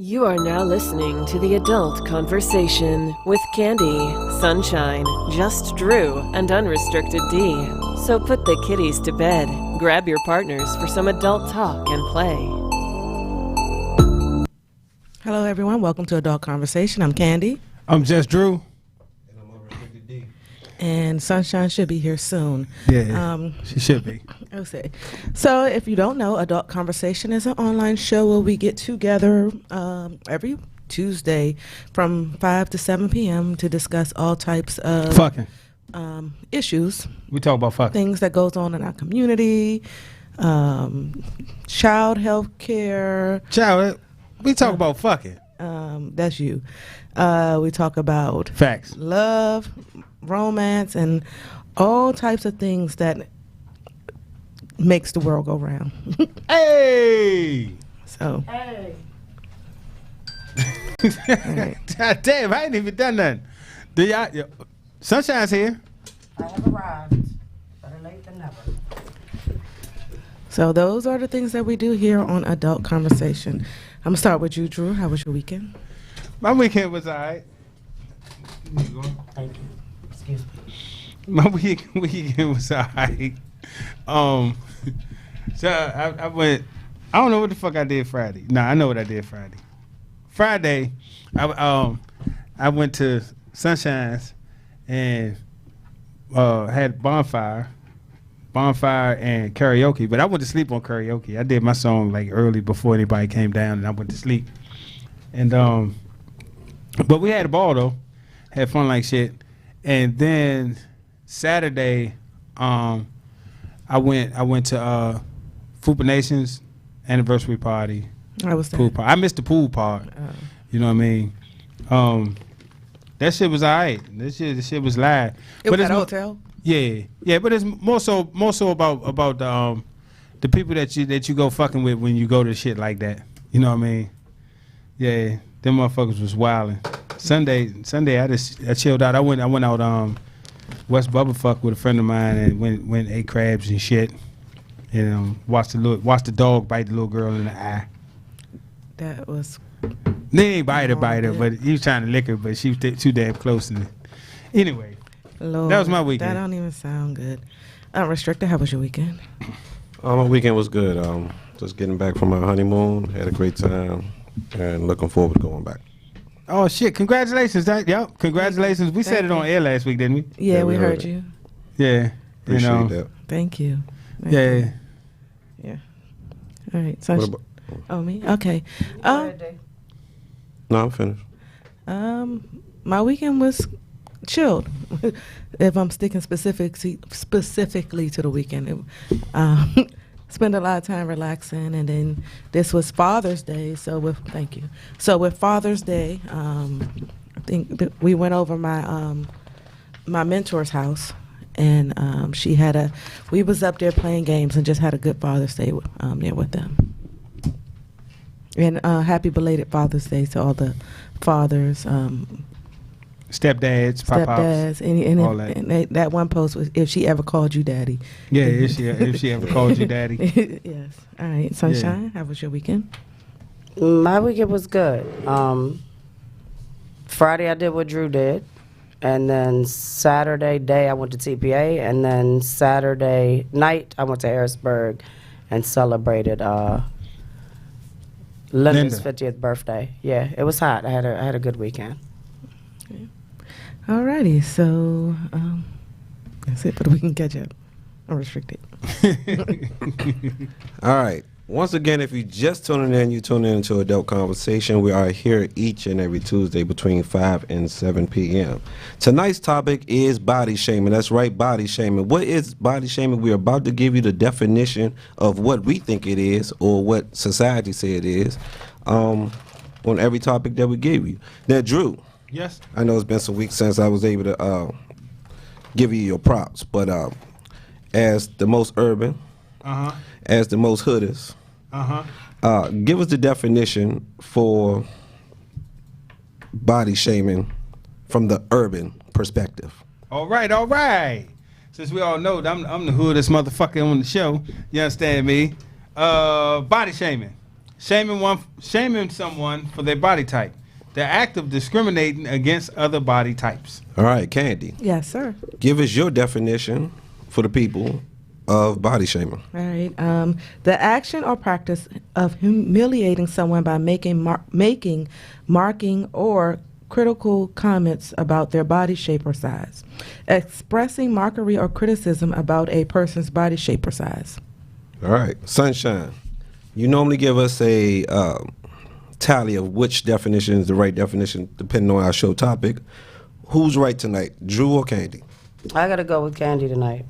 You are now listening to The Adult Conversation with Candy, Sunshine, Just Drew, and Unrestricted D. So put the kiddies to bed, grab your partners for some adult talk and play. Hello, everyone. Welcome to Adult Conversation. I'm Candy. I'm Just Drew. And I'm Unrestricted D. And Sunshine should be here soon. Yeah, she should be. Okay. So if you don't know, Adult Conversation is an online show where we get together every Tuesday from 5 to 7 p.m. to discuss all types of Fucking. Issues, We talk about fucking. things that goes on in our community, child health care. Child, we talk about fucking. That's you. We talk about Facts. love, romance, and all types of things that makes the world go round. Hey! So, Hey! right. God damn, I ain't even done nothing. Do y'all, Sunshine's here. I have arrived. Better late than never. So those are the things that we do here on Adult Conversation. I'm gonna start with you, Drew. How was your weekend? My weekend was alright. Thank you. Excuse me. My weekend was alright. So I went. I don't know what the fuck I did Friday. No, I know what I did Friday. Friday, I went to Sunshine's and had bonfire and karaoke. But I went to sleep on karaoke. I did my song like early before anybody came down, and I went to sleep. And but we had a ball though, had fun like shit. And then Saturday, I went to Fupa Nation's anniversary party. I was Pool part. I missed the pool part. You know what I mean? That shit was alright. This shit was live. It was it's at a hotel. Yeah. But it's more so about the people that you go fucking with when you go to shit like that. You know what I mean? Yeah, them motherfuckers was wilding. Sunday, I chilled out. I went out West Bubblefuck with a friend of mine and went ate crabs and shit. And watched the dog bite the little girl in the eye. That was. They ain't bite her, Oh, but he was trying to lick her, but she was too damn close. And anyway, Lord, that was my weekend. That don't even sound good. Unrestricted. How was your weekend? My weekend was good. Just getting back from my honeymoon. Had a great time. And looking forward to going back. Oh shit! Congratulations, yep. Congratulations. We said it on air last week, didn't we? Yeah, we heard it. you. Yeah. Appreciate that. Thank you. Thank Yeah. you. Yeah. All right. What about, Oh, me? Okay. no, I'm finished. My weekend was chilled. If I'm sticking specifically to the weekend, spend a lot of time relaxing, and then this was Father's Day. So with Father's Day, I think we went over my mentor's house, and we was up there playing games and just had a good Father's Day there with them. And happy belated Father's Day to all the fathers, Stepdads, pop-ups. stepdads, all that. and that one post was if she ever called you daddy. Yeah, if she ever called you daddy. Yes. All right, Sunshine. How was your weekend? My weekend was good. Friday I did what Drew did. And then Saturday day I went to TPA. And then Saturday night I went to Harrisburg and celebrated Linda's 50th birthday. Yeah, it was hot. I had a good weekend. All righty, so that's it for the weekend catch up. Unrestricted. All right. Once again, if you just tuning in, you tune in to Adult Conversation. We are here each and every Tuesday between 5 and 7 p.m. Tonight's topic is body shaming. That's right, body shaming. What is body shaming? We're about to give you the definition of what we think it is or what society say it is on every topic that we give you. Now, Drew. Yes. I know it's been some weeks since I was able to give you your props, but as the most urban, as the most hoodest, give us the definition for body shaming from the urban perspective. All right. Since we all know that I'm the hoodest motherfucker on the show, you understand me? Body shaming. shaming someone for their body type. The act of discriminating against other body types. All right, Candy. Yes, sir. Give us your definition for the people of body shaming. All right. The action or practice of humiliating someone by making, marking, or critical comments about their body shape or size. Expressing mockery or criticism about a person's body shape or size. All right, Sunshine. You normally give us a tally of which definition is the right definition, depending on our show topic. Who's right tonight, Drew or Candy? I gotta go with Candy tonight.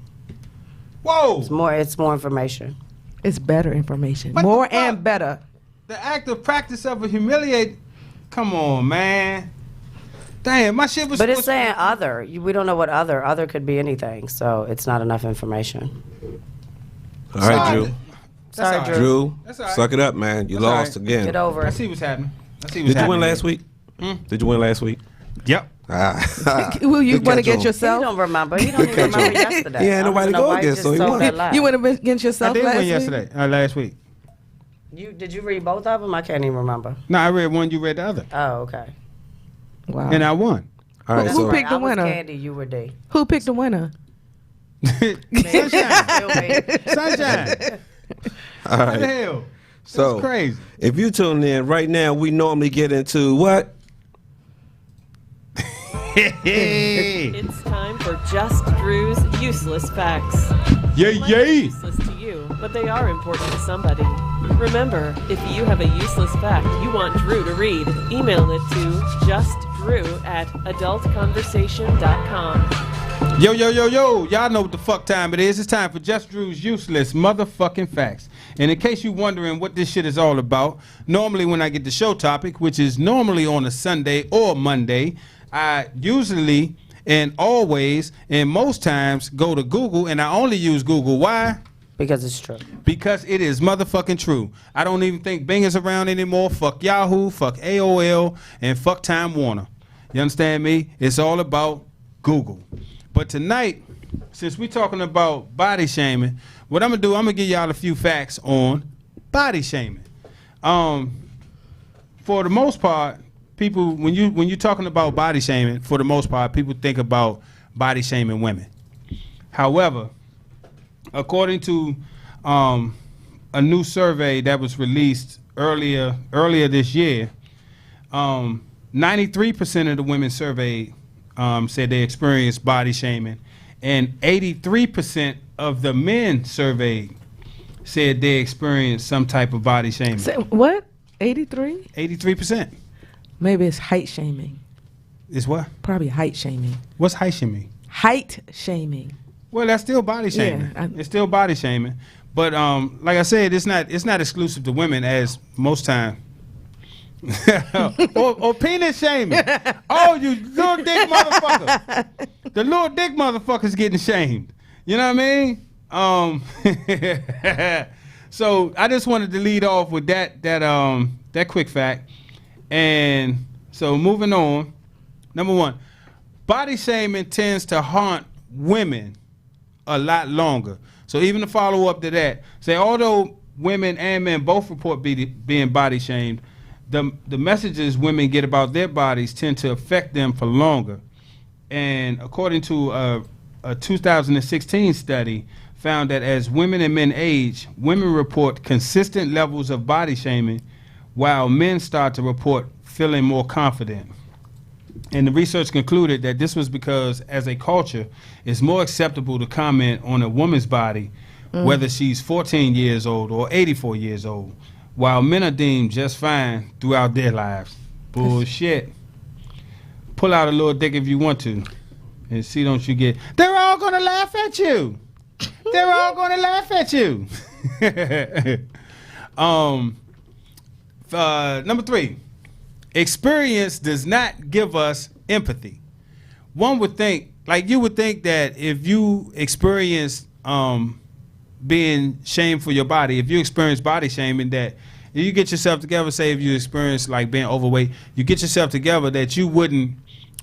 Whoa! It's more information. It's better information. What the More fuck? and better. The act of practice of a humiliate. Come on, man. Damn, my shit was. But it's was- saying other. We don't know what other. Other could be anything, so it's not enough information. All right, Sorry. Drew. That's Sorry, all right. Drew. Drew, That's all right. suck it up, man. You That's all lost right. again. Get over I it. see what's happening. Did you win last week? Hmm? Did you win last week? Yep. Ah. Will you Good want to catch get on. He yourself? don't remember. He don't even remember yesterday. He had I don't nobody know to go why he against, just so he told won. that lie. You want to against I yourself did last win week? yesterday. Last week. Did you read both of them? I can't even remember. No, I read one. You read the other, Oh, okay. Wow. and I won. All right, Who so picked the I was winner? Candy, you were D. Who picked the winner? Sunshine. Feel me? Sunshine. all What the right. hell? So That's crazy. if you tune in right now, we normally get into what? It's time for Just Drew's Useless Facts. Yay, They might be yay. useless to you, but they are important to somebody. Remember, if you have a useless fact you want Drew to read, email it to justdrew@adultconversation.com. Yo, yo, yo, yo. Y'all know what the fuck time it is. It's time for Just Drew's Useless Motherfucking Facts. And in case you're wondering what this shit is all about, normally when I get the show topic, which is normally on a Sunday or Monday, I usually and always and most times go to Google, and I only use Google. Why? Because it's true. Because it is motherfucking true. I don't even think Bing is around anymore. Fuck Yahoo, fuck AOL, and fuck Time Warner. You understand me? It's all about Google. But tonight, since we're talking about body shaming, what I'm gonna do, I'm gonna give y'all a few facts on body shaming. For the most part, people, when you're talking about body shaming, for the most part, people think about body shaming women. However, according to a new survey that was released earlier this year, 93% of the women surveyed said they experienced body shaming, and 83% of the men surveyed said they experienced some type of body shaming. Say, what? 83? 83%. Maybe it's height shaming. Is what? Probably height shaming. What's height shaming? Height shaming. Well, that's still body shaming. Yeah, It's still body shaming, but like I said, it's not exclusive to women as most time. or penis shaming. Oh, you little dick motherfucker! The little dick motherfucker's getting shamed. You know what I mean? So I just wanted to lead off with that quick fact, and so moving on. Number one, body shaming tends to haunt women a lot longer. So even to follow up to that, say although women and men both report being body shamed, the messages women get about their bodies tend to affect them for longer. And according to a 2016 study, found that as women and men age, women report consistent levels of body shaming, while men start to report feeling more confident. And the research concluded that this was because, as a culture, it's more acceptable to comment on a woman's body, whether she's 14 years old or 84 years old, while men are deemed just fine throughout their lives. Bullshit. Pull out a little dick if you want to, and see, don't you get, they're all going to laugh at you. They're all going to laugh at you. Number 3. Experience does not give us empathy. One would think, like you would think that if you experience being shamed for your body, if you experience body shaming, that you get yourself together, say if you experience like being overweight, you get yourself together that you wouldn't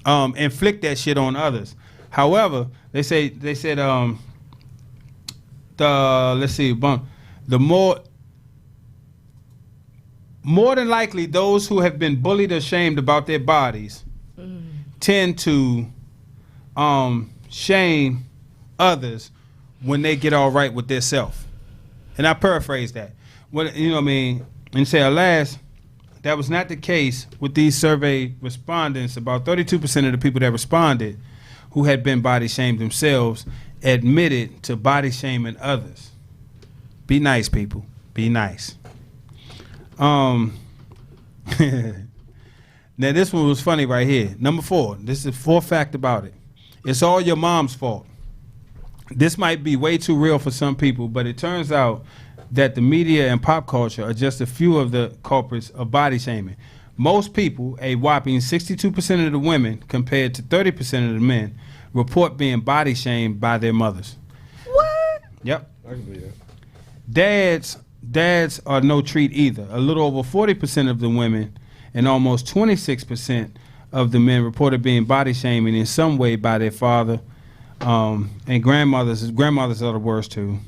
inflict that shit on others. However, they said the more more than likely, those who have been bullied or shamed about their bodies tend to shame others when they get all right with their self. And I paraphrase that. What you know what I mean? And say, alas, that was not the case with these survey respondents. About 32% of the people that responded who had been body shamed themselves admitted to body shaming others. Be nice, people. Be nice. Now this one was funny right here. Number 4. This is the fourth fact about it. It's all your mom's fault. This might be way too real for some people, but it turns out that the media and pop culture are just a few of the culprits of body shaming. Most people, a whopping 62% of the women compared to 30% of the men, report being body shamed by their mothers. What? Yep. I can believe that. Dads are no treat either. A little over 40% of the women and almost 26% of the men reported being body shaming in some way by their father. And grandmothers are the worst too.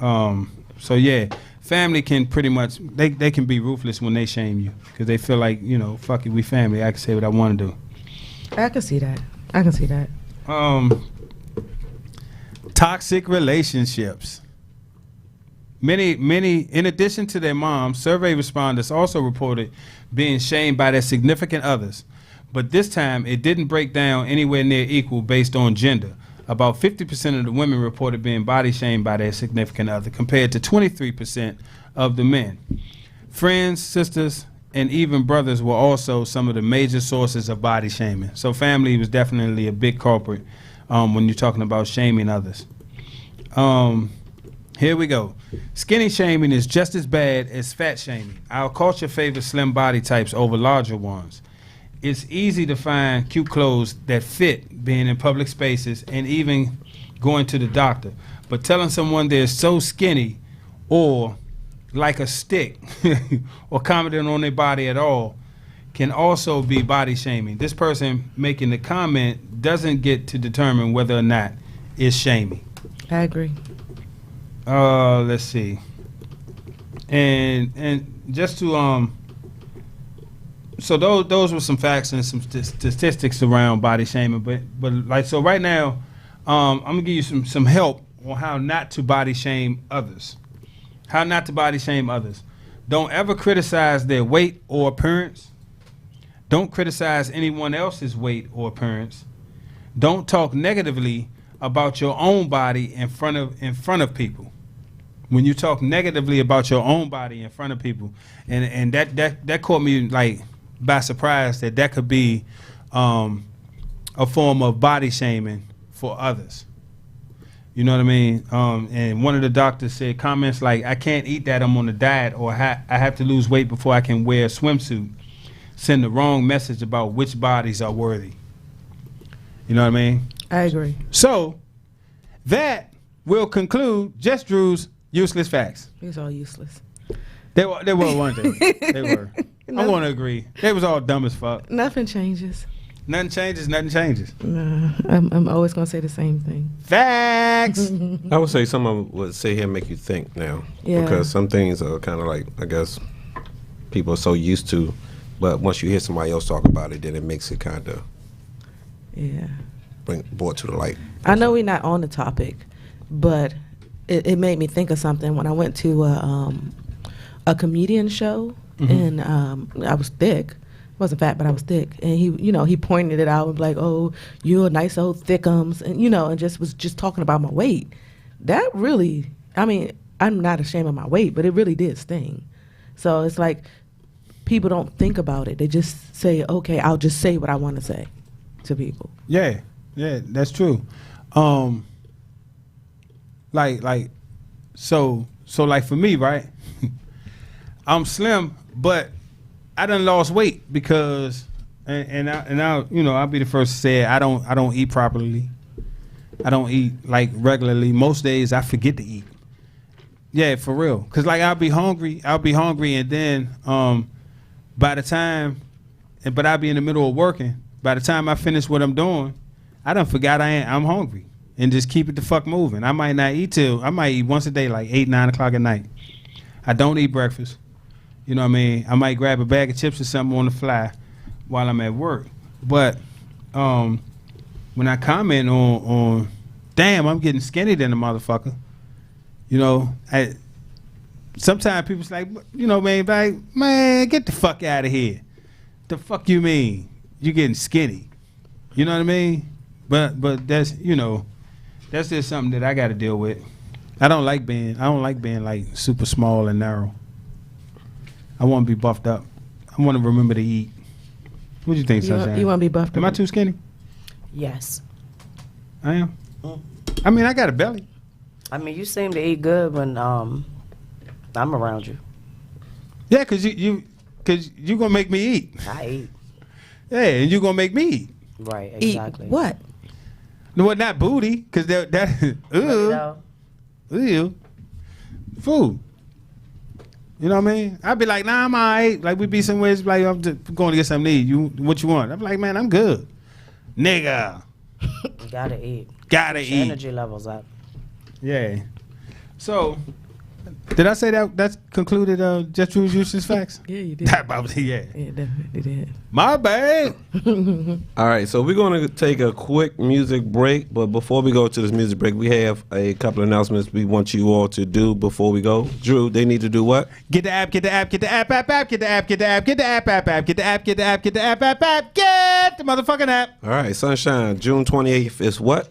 So yeah, family can pretty much, they can be ruthless when they shame you because they feel like, you know, fuck it, we family. I can say what I want to do. I can see that. I can see that. Toxic relationships. Many, in addition to their moms, survey respondents also reported being shamed by their significant others. But this time, it didn't break down anywhere near equal based on gender. About 50% of the women reported being body shamed by their significant other, compared to 23% of the men. Friends, sisters, and even brothers were also some of the major sources of body shaming. So family was definitely a big culprit when you're talking about shaming others. Here we go. Skinny shaming is just as bad as fat shaming. Our culture favors slim body types over larger ones. It's easy to find cute clothes that fit being in public spaces and even going to the doctor. But telling someone they're so skinny or like a stick or commenting on their body at all can also be body shaming. This person making the comment doesn't get to determine whether or not it's shaming. I agree. Let's see. And just to so those were some facts and some statistics around body shaming, but like, so right now I'm gonna give you some help on how not to body shame others. How not to body shame others. Don't ever criticize their weight or appearance. Don't criticize anyone else's weight or appearance. Don't talk negatively about your own body in front of people. When you talk negatively about your own body in front of people, and that caught me like by surprise that could be a form of body shaming for others. You know what I mean? And one of the doctors said comments like, "I can't eat that, I'm on a diet," or "I have to lose weight before I can wear a swimsuit," send the wrong message about which bodies are worthy. You know what I mean? I agree. So that will conclude Just Drew's Useless Facts. It's all useless. They were, weren't they? They were. I want to agree. They was all dumb as fuck. Nothing changes. Nothing changes. Nothing changes. No, I'm always gonna say the same thing. Facts. I would say some of them would sit here and make you think now. Yeah. Because some things are kind of like, I guess, people are so used to. But once you hear somebody else talk about it, then it makes it kind of Yeah. brought to the light. I know we're not on the topic, but it made me think of something when I went to a comedian show, and I was thick. I wasn't fat, but I was thick, and he pointed it out and like, "Oh, you're a nice old thickums," and and was talking about my weight. That really, I mean, I'm not ashamed of my weight, but it really did sting. So it's like people don't think about it; they just say, "Okay, I'll just say what I want to say to people." Yeah, that's true. So like for me, right? I'm slim, but I done lost weight because, and I'll be the first to say it, I don't eat properly. I don't eat like regularly. Most days I forget to eat. Yeah, for real. Cause like I'll be hungry, and then by the time, but I'll be in the middle of working. By the time I finish what I'm doing, I done forgot I'm hungry, and just keep it the fuck moving. I might eat once a day, like 8, 9 o'clock at night. I don't eat breakfast. You know what I mean? I might grab a bag of chips or something on the fly while I'm at work. But when I comment on damn, I'm getting skinny than a motherfucker. You know, sometimes people's like, you know, man, get the fuck out of here. The fuck you mean? You getting skinny? You know what I mean? But that's, you know, that's just something that I got to deal with. I don't like being like super small and narrow. I want to be buffed up. I want to remember to eat. What do you think, Sunshine? You want to be buffed up? Am I too skinny? Yes. I am. I mean, I got a belly. I mean, you seem to eat good when I'm around you. Yeah, cause you gonna make me eat. I eat. Yeah, and you gonna make me eat. Right, Eat exactly. what? No, not booty, cause that ew, food. You know what I mean? I'd be like, nah, I'm alright. Like we be somewhere, it's like I'm just going to get something to eat. You, what you want? I'm like, man, I'm good, nigga. You gotta eat. Gotta Get your eat. energy levels up. Yeah. So, did I say that's concluded? Just Drew's useless facts. Yeah, you did. Yeah. Yeah, definitely did. My bad. All right, so we're going to take a quick music break, but before we go to this music break, we have a couple of announcements we want you all to do before we go. Drew, they need to do what? Get the app, get the app, get the app, get the app, get the app, get the app, get the app, get the app, get the app, get the app, get the motherfucking app. All right, Sunshine, June 28th is what?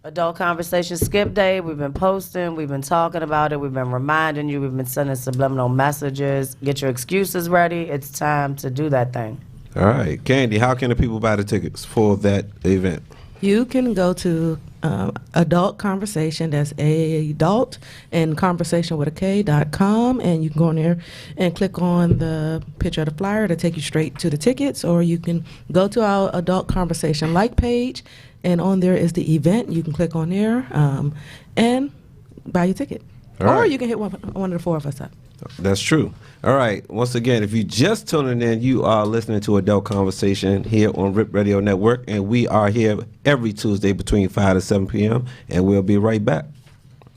Adult Conversation Skip Day. We've been posting. We've been talking about it. We've been reminding you. We've been sending subliminal messages. Get your excuses ready. It's time to do that thing. All right, Candy, how can the people buy the tickets for that event? You can go to Adult Conversation, that's adult, and conversation with a K.com, and you can go in there and click on the picture of the flyer to take you straight to the tickets, or you can go to our Adult Conversation like page, and on there is the event. You can click on there and buy your ticket. All Or right. you can hit one of the four of us up. That's true. All right. Once again, if you just tuning in, you are listening to Adult Conversation here on RIP Radio Network, and we are here every Tuesday between 5 to 7 p.m., and we'll be right back.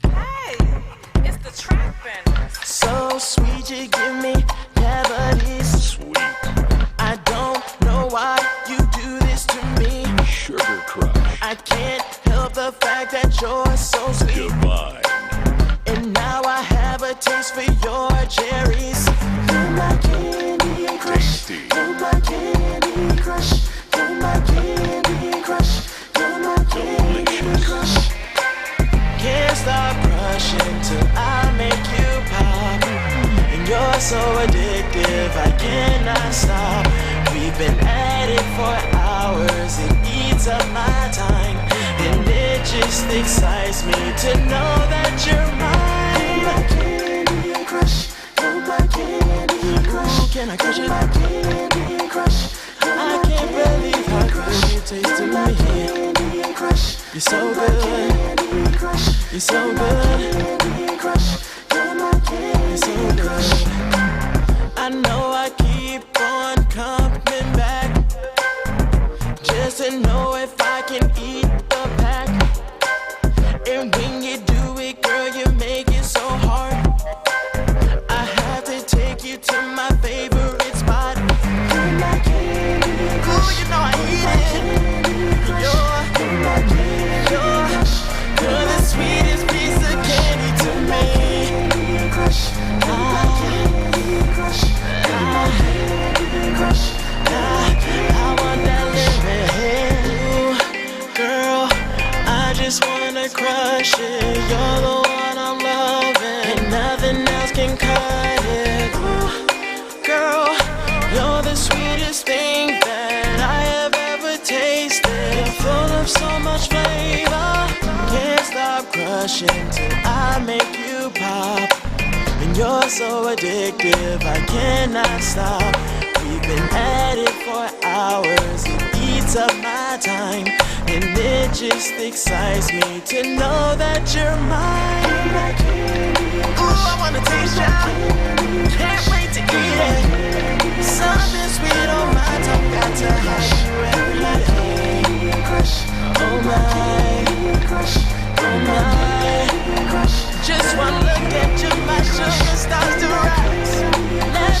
Hey, it's the trappin'. So sweet, you give me cavities. Sweet. I don't know why you do this to me. Sugar Crush. I can't help the fact that you're so sweet. Divine. And now I have a taste for your cherries. You're my candy crush. Tasty. You're my candy crush. You're my candy crush. You're my candy crush. Can't stop crushing till I make you pop. And you're so addictive, I cannot stop. We've been at it for hours, it eats up my time. And it just excites me to know that you're mine. You're my candy crush. You're my candy crush. Ooh, can I crush it? You're my candy crush. I can't believe how good you taste to me. You're so good. You're so good. You're so good. I know I keep on coming back just to know if I can eat the pack. And when you do it, girl, you make it so hard. I have to take you to my favorite spot. You're my candy crush. Ooh, you know I eat it. You're the sweetest piece of candy to me. I want that living. Ooh, girl, I just wanna crush it. You're the one I'm loving, and nothing else can cut it. Ooh, girl, you're the sweetest thing that I have ever tasted. Full of so much flavor. Can't stop crushing till I make you pop. And you're so addictive, I cannot stop. We've been at it for hours, it eats up my time. And it just excites me to know that you're mine. Ooh, I wanna taste ya. Can't wait to eat it. Something sweet on my tongue, got to have you every day. Oh my, oh my. Just one look at you, my sugar starts to rise. Let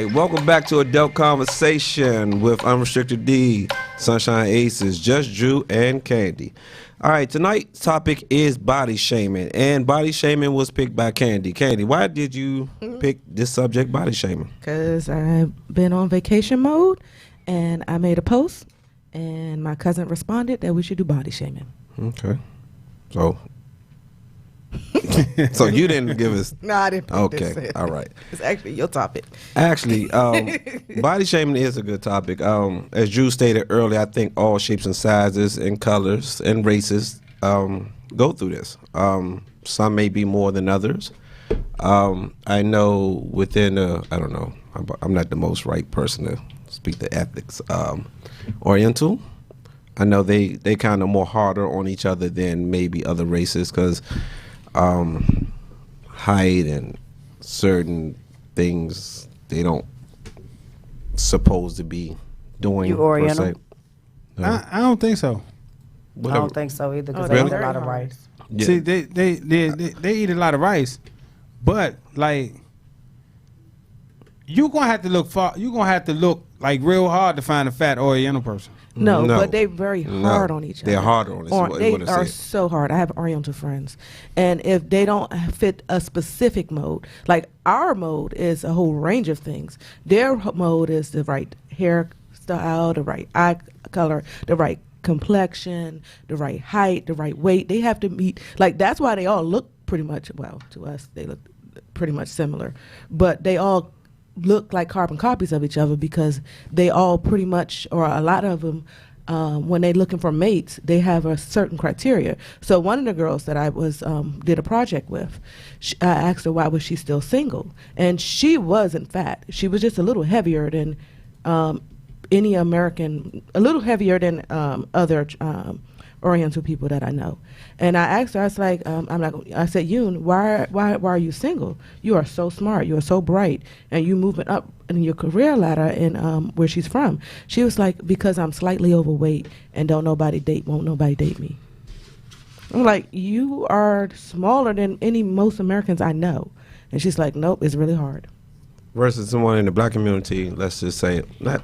right, welcome back to Adult Conversation with Unrestricted D, Sunshine Aces, Just Drew, and Candy. All right, tonight's topic is body shaming, and body shaming was picked by Candy. Candy, why did you pick this subject, body shaming? Because I've been on vacation mode, and I made a post, and my cousin responded that we should do body shaming. Okay, so so you didn't give us. No, I didn't. Okay, all right. It's actually your topic. Actually, body shaming is a good topic. As Drew stated earlier, I think all shapes and sizes and colors and races go through this. Some may be more than others. I know within, I don't know, I'm not the most right person to speak to ethics. Oriental, I know they kind of more harder on each other than maybe other races because height and certain things they don't supposed to be doing. You Oriental? per se. I don't think so. I don't think so either because Oh, they really? eat a lot of rice. Yeah. See, they eat a lot of rice, but like you gonna have to look far. You gonna have to look like real hard to find a fat Oriental person. No, No. but they're very hard on each other. They're harder on us, They what it are said. so hard. I have Oriental friends, and if they don't fit a specific mode, like our mode is a whole range of things. Their mode is the right hairstyle, the right eye color, the right complexion, the right height, the right weight. They have to meet. Like that's why they all look pretty much. Well, to us, they look pretty much similar, but they all look like carbon copies of each other because they all pretty much, or a lot of them, when they're looking for mates, they have a certain criteria. So one of the girls that I was did a project with, I asked her why was she still single, and she wasn't fat. She was just a little heavier than any American, a little heavier than other Oriental people that I know. And I asked her, I was like, I said, Yoon, why are you single? You are so smart, you are so bright, and you moving up in your career ladder in where she's from. She was like, because I'm slightly overweight and won't nobody date me. I'm like, you are smaller than most Americans I know. And she's like, nope, it's really hard. Versus someone in the black community, let's just say, black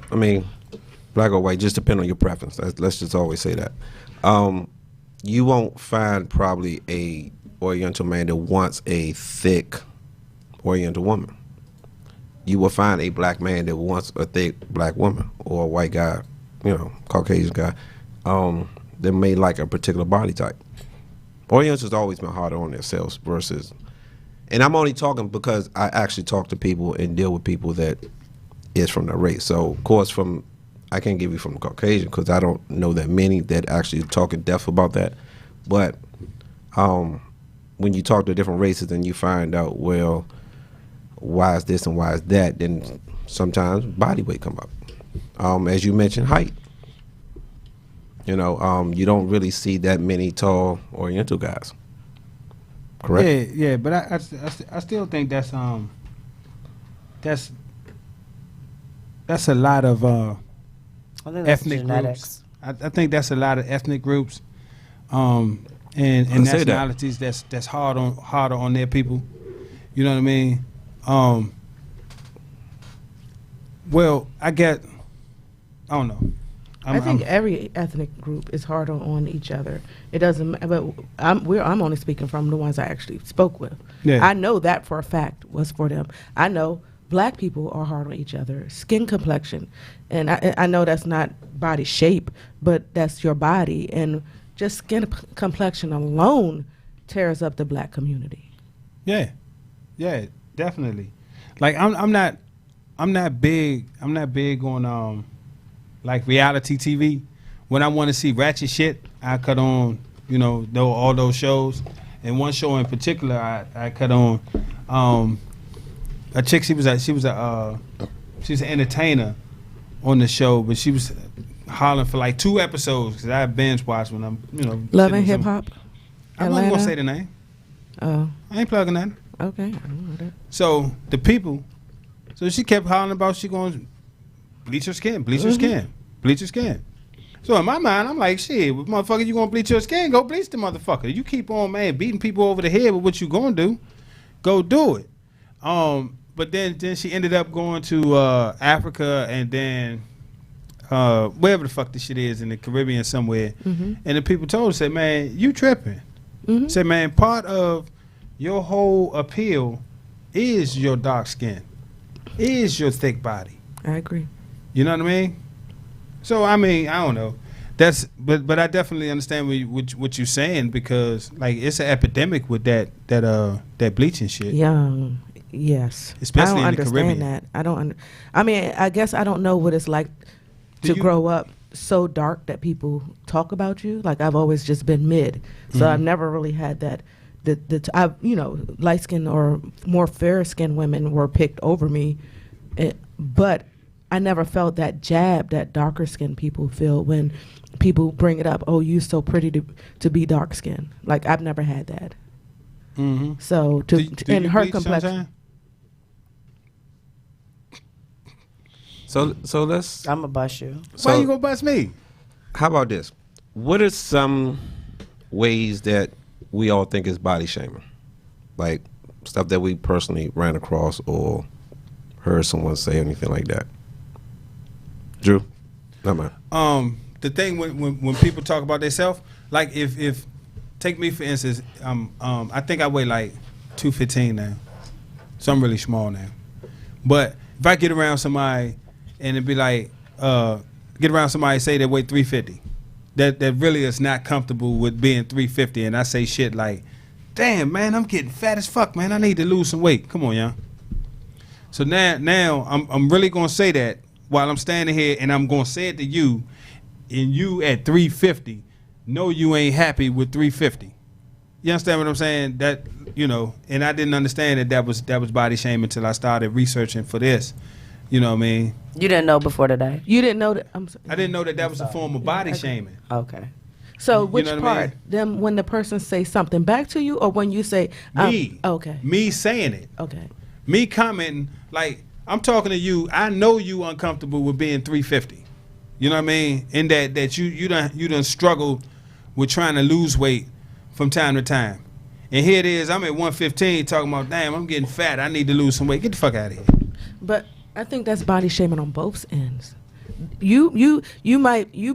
or white, just depend on your preference. Let's just always say that. You won't find probably a Oriental man that wants a thick Oriental woman. You will find a black man that wants a thick black woman, or a white guy, Caucasian guy, that may like a particular body type. Orientals always been harder on themselves versus, and I'm only talking because I actually talk to people and deal with people that is from the race. So of course I can't give you from Caucasian because I don't know that many that actually talk in depth about that. But when you talk to different races and you find out, well, why is this and why is that, then sometimes body weight come up. As you mentioned, height. You don't really see that many tall Oriental guys. Correct? Yeah, but I still think that's a lot of I think that's ethnic genetics. groups. I think that's a lot of ethnic groups, and I'll say that. nationalities that's harder on their people. You know what I mean? Well, I don't know. I think every ethnic group is harder on each other. It doesn't matter, but I'm only speaking from the ones I actually spoke with. Yeah. I know that for a fact was for them. I know black people are hard on each other, skin complexion, and I know that's not body shape, but that's your body, and just skin complexion alone tears up the black community. Yeah, definitely. Like I'm not big on like reality TV. When I want to see ratchet shit, I cut on all those shows. And one show in particular, I cut on a chick. She was an entertainer on the show, but she was hollering for like 2 episodes because I binge watched when I'm Love and Hip Hop. I'm not gonna say the name. Oh, I ain't plugging that. okay. I don't know that. So the people, so she kept hollering about she going to bleach her skin, bleach her skin, bleach her skin. So in my mind, I'm like, shit, motherfucker, you gonna bleach your skin? Go bleach the motherfucker. You keep on, man, beating people over the head with what you gonna do. Go do it. but then she ended up going to Africa and then wherever the fuck this shit is in the Caribbean somewhere. And the people told her, said, man, you tripping. Said, man, part of your whole appeal is your dark skin, is your thick body. I agree. You know what I mean? So I mean, I don't know. That's but I definitely understand what you're saying, because like it's an epidemic with that bleaching shit. Young, yes. Especially I in don't the Caribbean. understand that. I mean, I guess I don't know what it's like to grow up so dark that people talk about you. Like I've always just been mid, so I've never really had that. Light skinned or more fair skinned women were picked over me, but I never felt that jab that darker skinned people feel when people bring it up. Oh, you so pretty to be dark skinned. Like I've never had that. So Do and you her bleach complexion. sometime? So let's. I'm gonna bust you. Why you gonna bust me? How about this? What are some ways that we all think is body shaming? Like stuff that we personally ran across or heard someone say, anything like that. Drew? Not mine. The thing when people talk about themselves, like if take me for instance, I think I weigh like 215 now, so I'm really small now. But if I get around somebody and it'd be like, get around somebody say they weigh 350, that really is not comfortable with being 350, and I say shit like, damn man, I'm getting fat as fuck, man, I need to lose some weight. Come on, y'all. So now I'm really gonna say that while I'm standing here, and I'm gonna say it to you, and you at 350, no, you ain't happy with 350. You understand what I'm saying? That, you know, and I didn't understand that was body shaming until I started researching for this. You know what I mean? You didn't know before today. You didn't know that. I didn't know that was a form of body shaming. Okay. So You which know what I part? mean? Them when the person say something back to you, or when you say Me. Okay. Me saying it. Okay. Me commenting, like, I'm talking to you. I know you uncomfortable with being 350. You know what I mean? And that you done struggled with trying to lose weight from time to time. And here it is, I'm at 115 talking about, damn, I'm getting fat. I need to lose some weight. Get the fuck out of here. But I think that's body shaming on both ends. You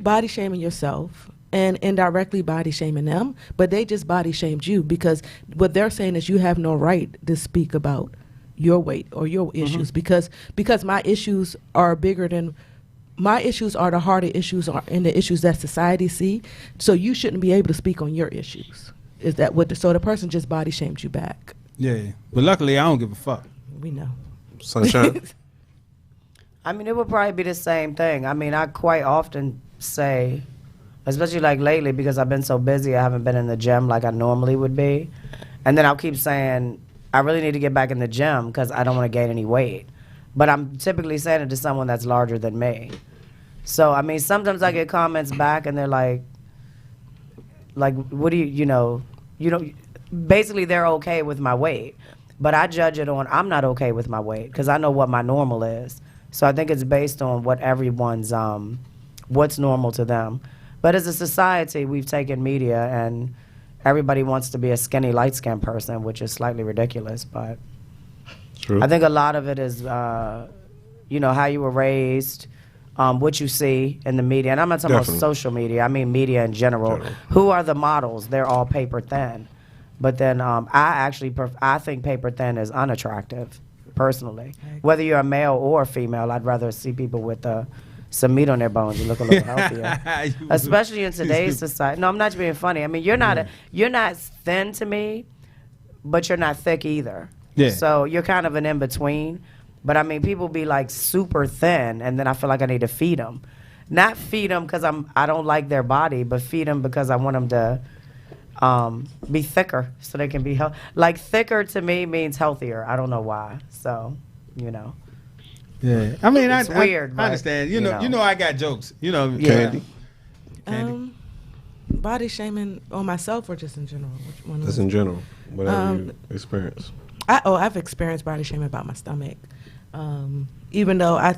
body shaming yourself and indirectly body shaming them, but they just body shamed you because what they're saying is you have no right to speak about your weight or your issues because my issues are bigger than my issues are the harder issues are and the issues that society see. So you shouldn't be able to speak on your issues. Is that what? So the person just body shamed you back. Yeah. But luckily, I don't give a fuck. We know. Sunshine? I mean, it would probably be the same thing. I mean, I quite often say, especially like lately, because I've been so busy, I haven't been in the gym like I normally would be. And then I'll keep saying, I really need to get back in the gym because I don't want to gain any weight. But I'm typically saying it to someone that's larger than me. So, I mean, sometimes I get comments back and they're like, what do you know, basically they're okay with my weight. But I judge it on, I'm not okay with my weight because I know what my normal is. So I think it's based on what everyone's, what's normal to them. But as a society, we've taken media and everybody wants to be a skinny, light-skinned person, which is slightly ridiculous. But True. I think a lot of it is, how you were raised, what you see in the media. And I'm not talking Definitely. about social media. I mean media in general. Who are the models? They're all paper thin. But then I think paper thin is unattractive, personally. Whether you're a male or a female, I'd rather see people with some meat on their bones and look a little healthier. Especially in today's society. No, I'm not being funny. I mean, you're not thin to me, but you're not thick either. Yeah. So you're kind of an in-between. But, I mean, people be, like, super thin, and then I feel like I need to feed them. Not feed them because I don't like their body, but feed them because I want them to be thicker so they can be healthy. Like, thicker to me means healthier. I don't know why. So, Yeah. I mean, It's I weird, I but, understand. You you know, know. I got jokes. You know, Yeah. Candy. Body shaming on myself or just in general? Which one? That's in general. Whatever you experience. I've experienced body shaming about my stomach. Even though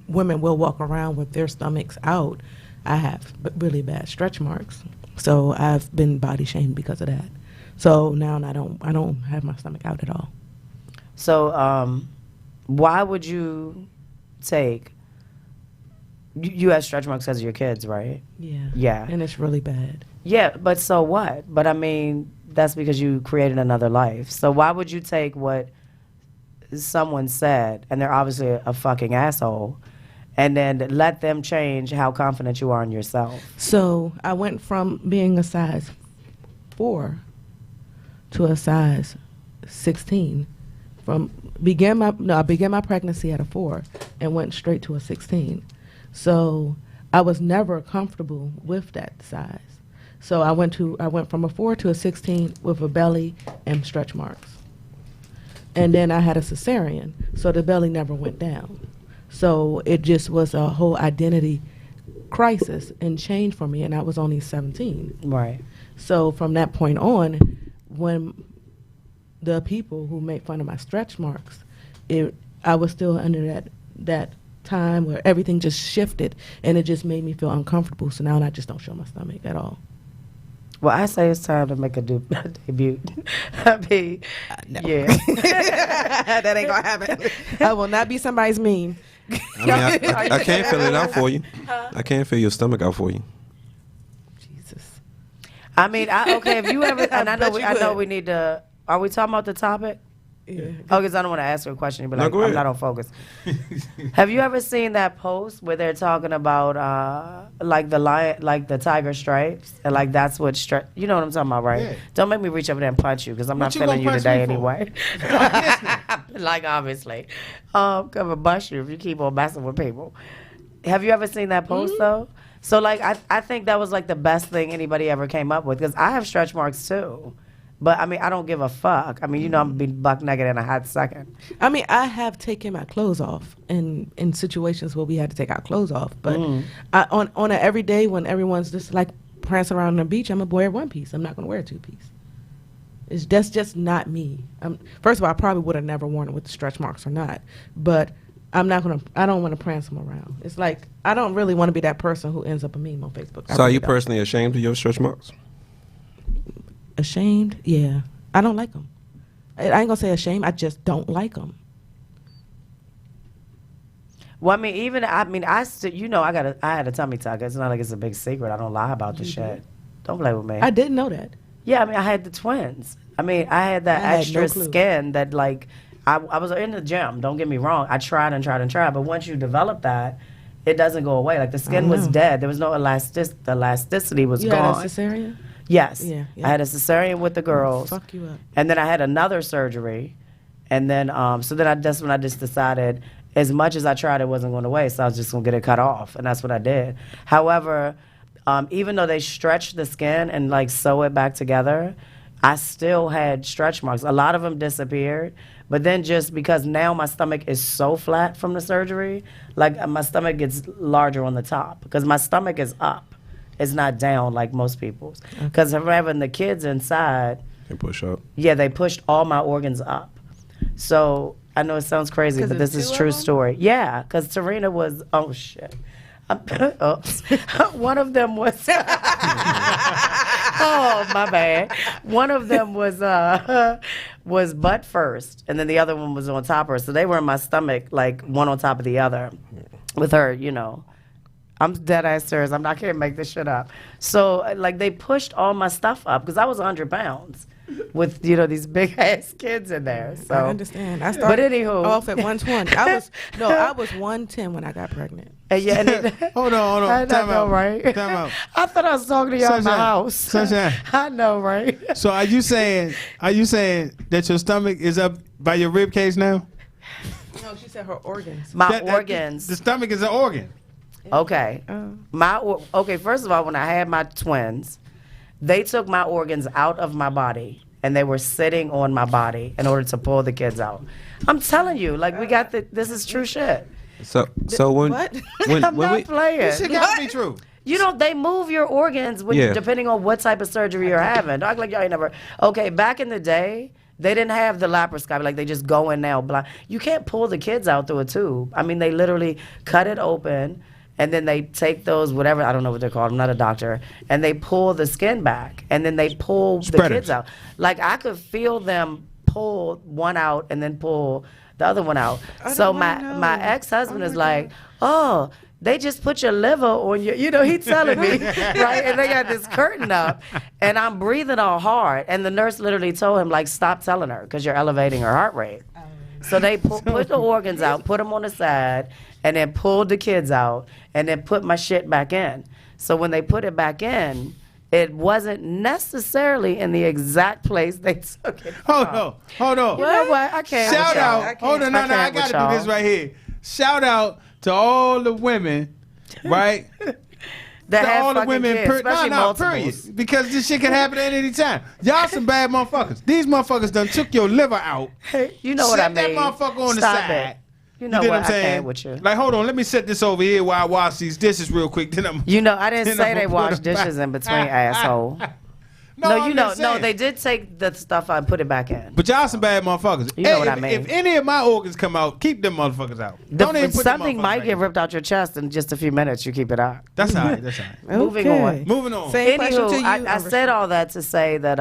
women will walk around with their stomachs out, I have really bad stretch marks. So I've been body shamed because of that. So now I don't have my stomach out at all. So why would you take? You have stretch marks because of your kids, right? Yeah. Yeah. And it's really bad. Yeah, but so what? But I mean, that's because you created another life. So why would you take what someone said, and they're obviously a fucking asshole, and then let them change how confident you are in yourself? So I went from being a size 4 to a size 16. I began my pregnancy at a 4 and went straight to a 16. So I was never comfortable with that size. So I went from a 4 to a 16 with a belly and stretch marks. And then I had a cesarean, so the belly never went down. So it just was a whole identity crisis and change for me, and I was only 17. Right. So from that point on, when the people who made fun of my stretch marks, I was still under that time where everything just shifted, and it just made me feel uncomfortable. So now I just don't show my stomach at all. Well, I say it's time to make a debut. I mean, No. yeah. That ain't gonna happen. I will not be somebody's meme. I mean, I can't fill it out for you. I can't fill your stomach out for you. Jesus. I mean, okay, if you ever, and I bet you know would. we need to, are we talking about the topic? Yeah. Oh, because I don't want to ask you a question, but No, like, go I'm ahead. not on focus. Have you ever seen that post where they're talking about like the lion, like the tiger stripes, and like that's what you know what I'm talking about, right? Yeah. Don't make me reach over there and punch you because I'm What not you feeling you gonna punch today me for? anyway. Like obviously, gonna bust you if you keep on messing with people. Have you ever seen that post though? So like I think that was like the best thing anybody ever came up with because I have stretch marks too. But I mean, I don't give a fuck. I mean, you know, I'm gonna be buck naked in a hot second. I mean, I have taken my clothes off in situations where we had to take our clothes off. But on an everyday when everyone's just like prancing around on the beach, I'm gonna wear one piece. I'm not gonna wear a 2-piece. That's just not me. First of all, I probably would have never worn it with the stretch marks or not. But I don't want to prance them around. It's like I don't really want to be that person who ends up a meme on Facebook. So are you personally ashamed of your stretch marks? Ashamed? Yeah, I don't like them. I ain't gonna say ashamed. I just don't like them. Well, I mean, I still, you know, I had a tummy tuck. It's not like it's a big secret. I don't lie about the shit. Don't play with me. I didn't know that. Yeah, I mean, I had the twins. I mean, I had that I had extra no clue. skin that like, I was in the gym. Don't get me wrong. I tried and tried and tried, but once you develop that, it doesn't go away. Like the skin was know. dead. There was no elasticity. The elasticity was You gone. had a cesarean? Yes. Yeah, yeah. I had a cesarean with the girls. Fuck you up. And then I had another surgery. And then, that's when I just decided, as much as I tried, it wasn't going away. So I was just going to get it cut off. And that's what I did. However, even though they stretched the skin and like sew it back together, I still had stretch marks. A lot of them disappeared. But then just because now my stomach is so flat from the surgery, like my stomach gets larger on the top because my stomach is up. It's not down like most people's. Because I'm having the kids inside, Can push up. yeah, they pushed all my organs up. So I know it sounds crazy, 'Cause but there's this is two of true them? story. Yeah, because Tarina was, oh shit. Oops. One of them was, oh my bad. One of them was butt first, and then the other one was on top of her. So they were in my stomach, like one on top of the other, with her, you know. I'm dead ass serious. I can't make this shit up. So like they pushed all my stuff up because I was 100 pounds with, you know, these big ass kids in there. So I understand. I But started anywho. off at 120. I was 110 when I got pregnant. and yeah, and it, Hold on. I Time know, out. right? Time out. I thought I was talking to y'all in the Sunshine. house. Sunshine. I know, right? So are you saying that your stomach is up by your rib cage now? No, she said her organs. My That- organs. The stomach is an organ. Okay. Okay, first of all, when I had my twins, they took my organs out of my body and they were sitting on my body in order to pull the kids out. I'm telling you, like we got this is true shit. So when What? when I'm when not we playing. This shit got to be true. You know, they move your organs when, Yeah. depending on what type of surgery you're having. Don't act like y'all ain't never. Okay, back in the day, they didn't have the laparoscopy. Like, they just go in now. You can't pull the kids out through a tube. I mean, they literally cut it open, and then they take those, whatever, I don't know what they're called. I'm not a doctor. And they pull the skin back, and then they pull the Spreaders. kids out. Like, I could feel them pull one out and then pull the other one out. I So don't wanna know. my ex-husband Oh is my like, God. oh, they just put your liver on your, he telling me, right? And they got this curtain up, and I'm breathing all hard. And the nurse literally told him, like, stop telling her because you're elevating her heart rate. So they put the organs out, put them on the side, and then pulled the kids out, and then put my shit back in. So when they put it back in, it wasn't necessarily in the exact place they took it Hold from. on. You know what? I can't. Shout with y'all. out. Hold on, no, I can't gotta with do y'all. this right here. Shout out to all the women, right? That To have all the fucking women, kids, especially multiples. period. Because this shit can happen at any time. Y'all some bad motherfuckers. These motherfuckers done took your liver out. You know what I Set mean? that motherfucker on the Stop side. it. You know get what? I'm I saying? can't with you. Like, hold on, let me set this over here while I wash these dishes real quick. Then I'm. You know, I didn't Then say I'ma they put wash 'em back. dishes in between, asshole. I'm No, just saying. they did take the stuff out and put it back in. But y'all some bad motherfuckers. You know what I if, mean. If any of my organs come out, keep them motherfuckers out. Don't even put them Something motherfuckers might back get in. ripped out your chest in just a few minutes. You keep it out. That's all right. That's all right. Moving Okay. on. Moving on. Same question to Anywho, you. I said all that to say that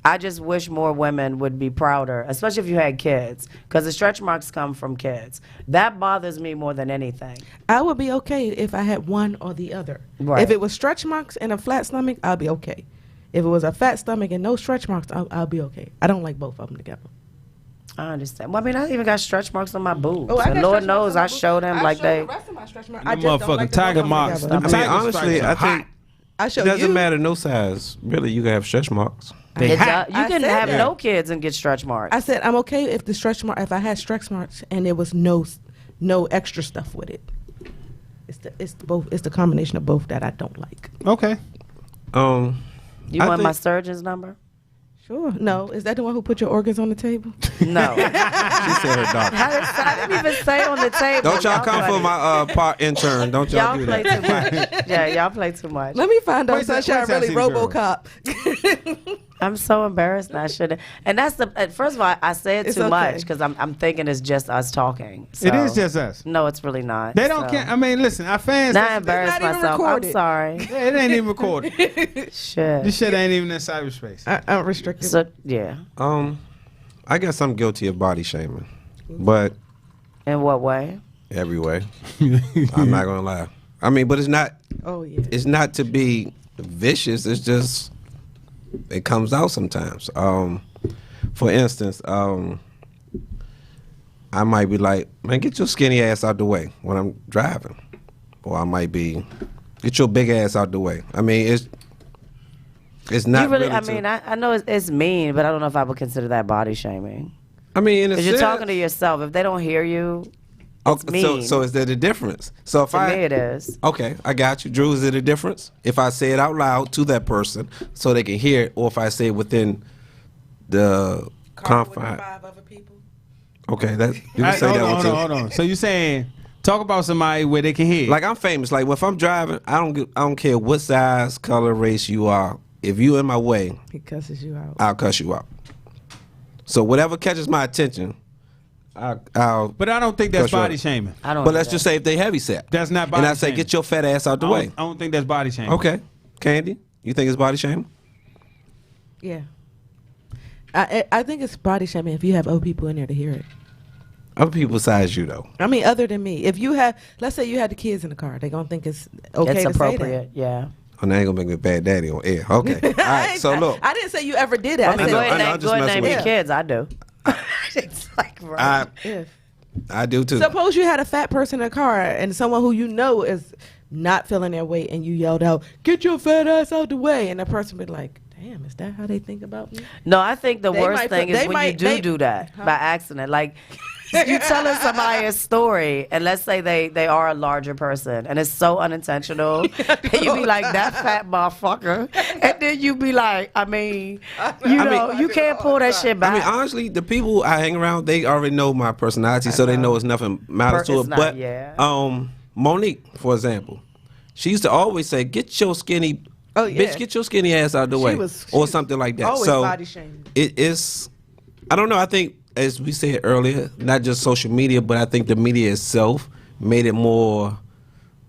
I just wish more women would be prouder, especially if you had kids, because the stretch marks come from kids. That bothers me more than anything. I would be okay if I had one or the other. Right. If it was stretch marks and a flat stomach, I'll be okay. If it was a fat stomach and no stretch marks, I'll be okay. I don't like both of them together. I understand. Well, I mean, I even got stretch marks on my boobs. Oh, I and got Lord stretch marks knows on my I showed them boobs. like I showed they. the rest of my stretch marks. Them I just don't motherfucking like the tiger both of them marks. together. Them I mean, tiger honestly, stripes I are think hot. I show it doesn't you. matter no size. Really, you can have stretch marks. They It hot. does- you I can said have that. no kids and get stretch marks. I said I'm okay if the stretch mark, if I had stretch marks and there was no extra stuff with it. It's the combination of both that I don't like. Okay. You I want my think- surgeon's number? Sure. No, is that the one who put your organs on the table? No. She said her doctor. I didn't even say on the table. Don't y'all come for funny. my part intern. Don't y'all Y'all do play that. too much. Yeah, y'all play too much. Let me find out Wait till- Sunshine wait till I really see the girl. RoboCop. I'm so embarrassed. I shouldn't. And that's first of all, I say it It's too okay. much because I'm thinking it's just us talking. It So- is just us. No, it's really not. They don't So- care. I mean, listen, our fans. Now I listen, embarrassed not even myself. I'm recorded. sorry. yeah, it ain't even recorded. Shit. This shit ain't even in cyberspace. I'm restricted. So yeah. I guess I'm guilty of body shaming, but In what way? every way. I'm not gonna lie. I mean, but it's not. Oh yeah. It's not to be vicious. It's just it comes out sometimes. For instance, I might be like, "Man, get your skinny ass out the way" when I'm driving, or I might be, "Get your big ass out the way." I mean, it's not You really? really I to- mean, I know it's mean, but I don't know if I would consider that body shaming. I mean, in a Because you're sense, talking to yourself. If they don't hear you, it's okay, so mean. is there the difference? So if to I me it is. Okay, I got you. Drew, is it a difference? If I say it out loud to that person so they can hear it, or if I say it within the confine? 5 other people. Okay, that you can Alright, say that one hold too. on, hold on. So you saying talk about somebody where they can hear? Like I'm famous. Like if I'm driving, I don't care what size, color, race you are. If you in my way, He cusses you out. I'll cuss you out. So whatever catches my attention, I'll but I don't think that's Cuss you body out. shaming. I don't. But do let's that. just say if they heavy set. That's not body And I say, shaming. get your fat ass out the way. I don't think that's body shaming. Okay, Candy, you think it's body shaming? Yeah. I think it's body shaming if you have other people in there to hear it. Other people besides you though. I mean, other than me. If you have, let's say you had the kids in the car, they're gonna think it's okay It's to appropriate. Yeah. Oh, now ain't gonna make me a bad daddy on air. Okay. All say that. right. So look, I didn't say you ever did that. I mean, know, go I ahead know, and I'm just name messing your with kids. I do. It's like right. I do too. Suppose you had a fat person in the car and someone who you know is not feeling their weight, and you yelled out, "Get your fat ass out the way!" And the person be like, "Damn, is that how they think about me?" No, I think the They worst might thing feel- is they when might- you they- do that Huh? by accident. Like you telling somebody a story, and let's say they are a larger person, and it's so unintentional, and you be like that fat motherfucker, and then you be like, I mean, you can't pull that shit I back. mean, honestly, the people I hang around, they already know my personality, so they know it's nothing matters to It's it. not, But yeah. Monique, for example, she used to always say, "Get your skinny, Oh, yeah. bitch, get your skinny ass out the She way," was- or she something like that. always So body shaming. it is. I don't know. I think, as we said earlier, not just social media, but I think the media itself made it more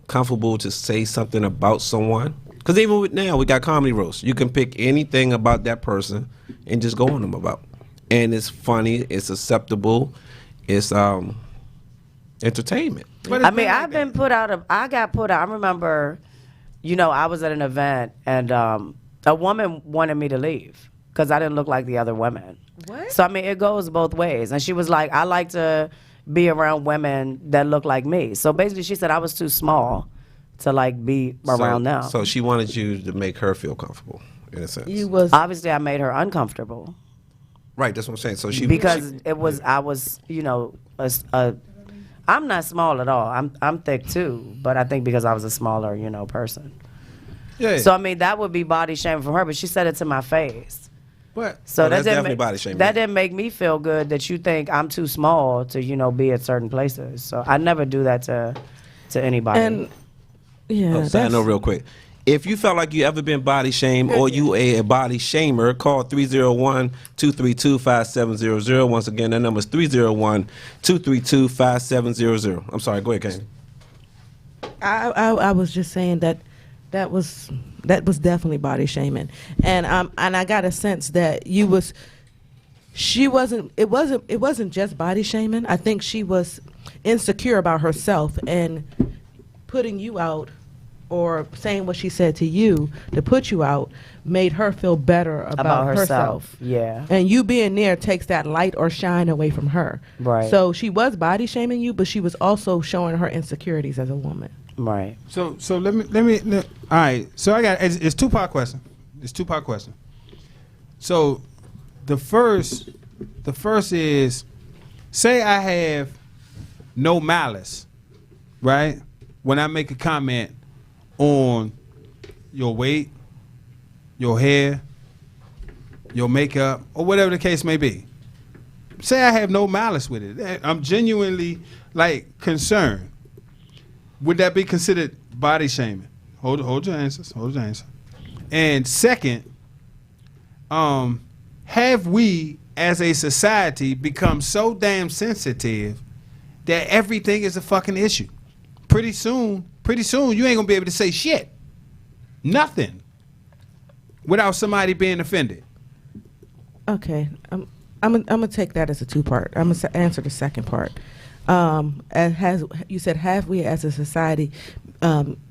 comfortable to say something about someone. Because even with now, we got comedy roast. You can pick anything about that person and just go on them about. and it's funny, it's acceptable, it's entertainment. But I it's mean, been like I've been put out of. I got put out. I remember, I was at an event and a woman wanted me to leave because I didn't look like the other women. What? So I mean, it goes both ways. And she was like, "I like to be around women that look like me." So basically, she said I was too small to like be around them. So she wanted you to make her feel comfortable, in a sense. You was Obviously, I made her uncomfortable Right, that's what I'm saying. So she because I was, I'm not small at all. I'm thick too, but I think because I was a smaller, person. Yeah. So I mean, that would be body shaming from her, but she said it to my face. But So Oh, that that's didn't definitely make, body shaming. that didn't make me feel good that you think I'm too small to be at certain places. So I never do that to anybody. and yeah. Oh, so I that's- know real quick. If you felt like you ever been body shamed or you a body shamer, call 301-232-5700. Once again, that number is 301-232-5700. I'm sorry, go ahead, Kane. I was just saying that was definitely body shaming, and I got a sense that it wasn't just body shaming. I think she was insecure about herself and putting you out or saying what she said to you to put you out made her feel better about herself. Yeah. And you being there takes that light or shine away from her. Right. So she was body shaming you, but she was also showing her insecurities as a woman. Right. So let me. All right. So I got it's 2-part question. It's 2-part question. So the first is, say I have no malice, right? When I make a comment on your weight, your hair, your makeup, or whatever the case may be. Say I have no malice with it. I'm genuinely concerned. Would that be considered body shaming? Hold your answers. Hold your answer. And second, have we as a society become so damn sensitive that everything is a fucking issue? Pretty soon you ain't gonna be able to say shit. Nothing. Without somebody being offended. Okay, I'm gonna take that as a 2-part. I'm gonna answer the second part. You said, have we as a society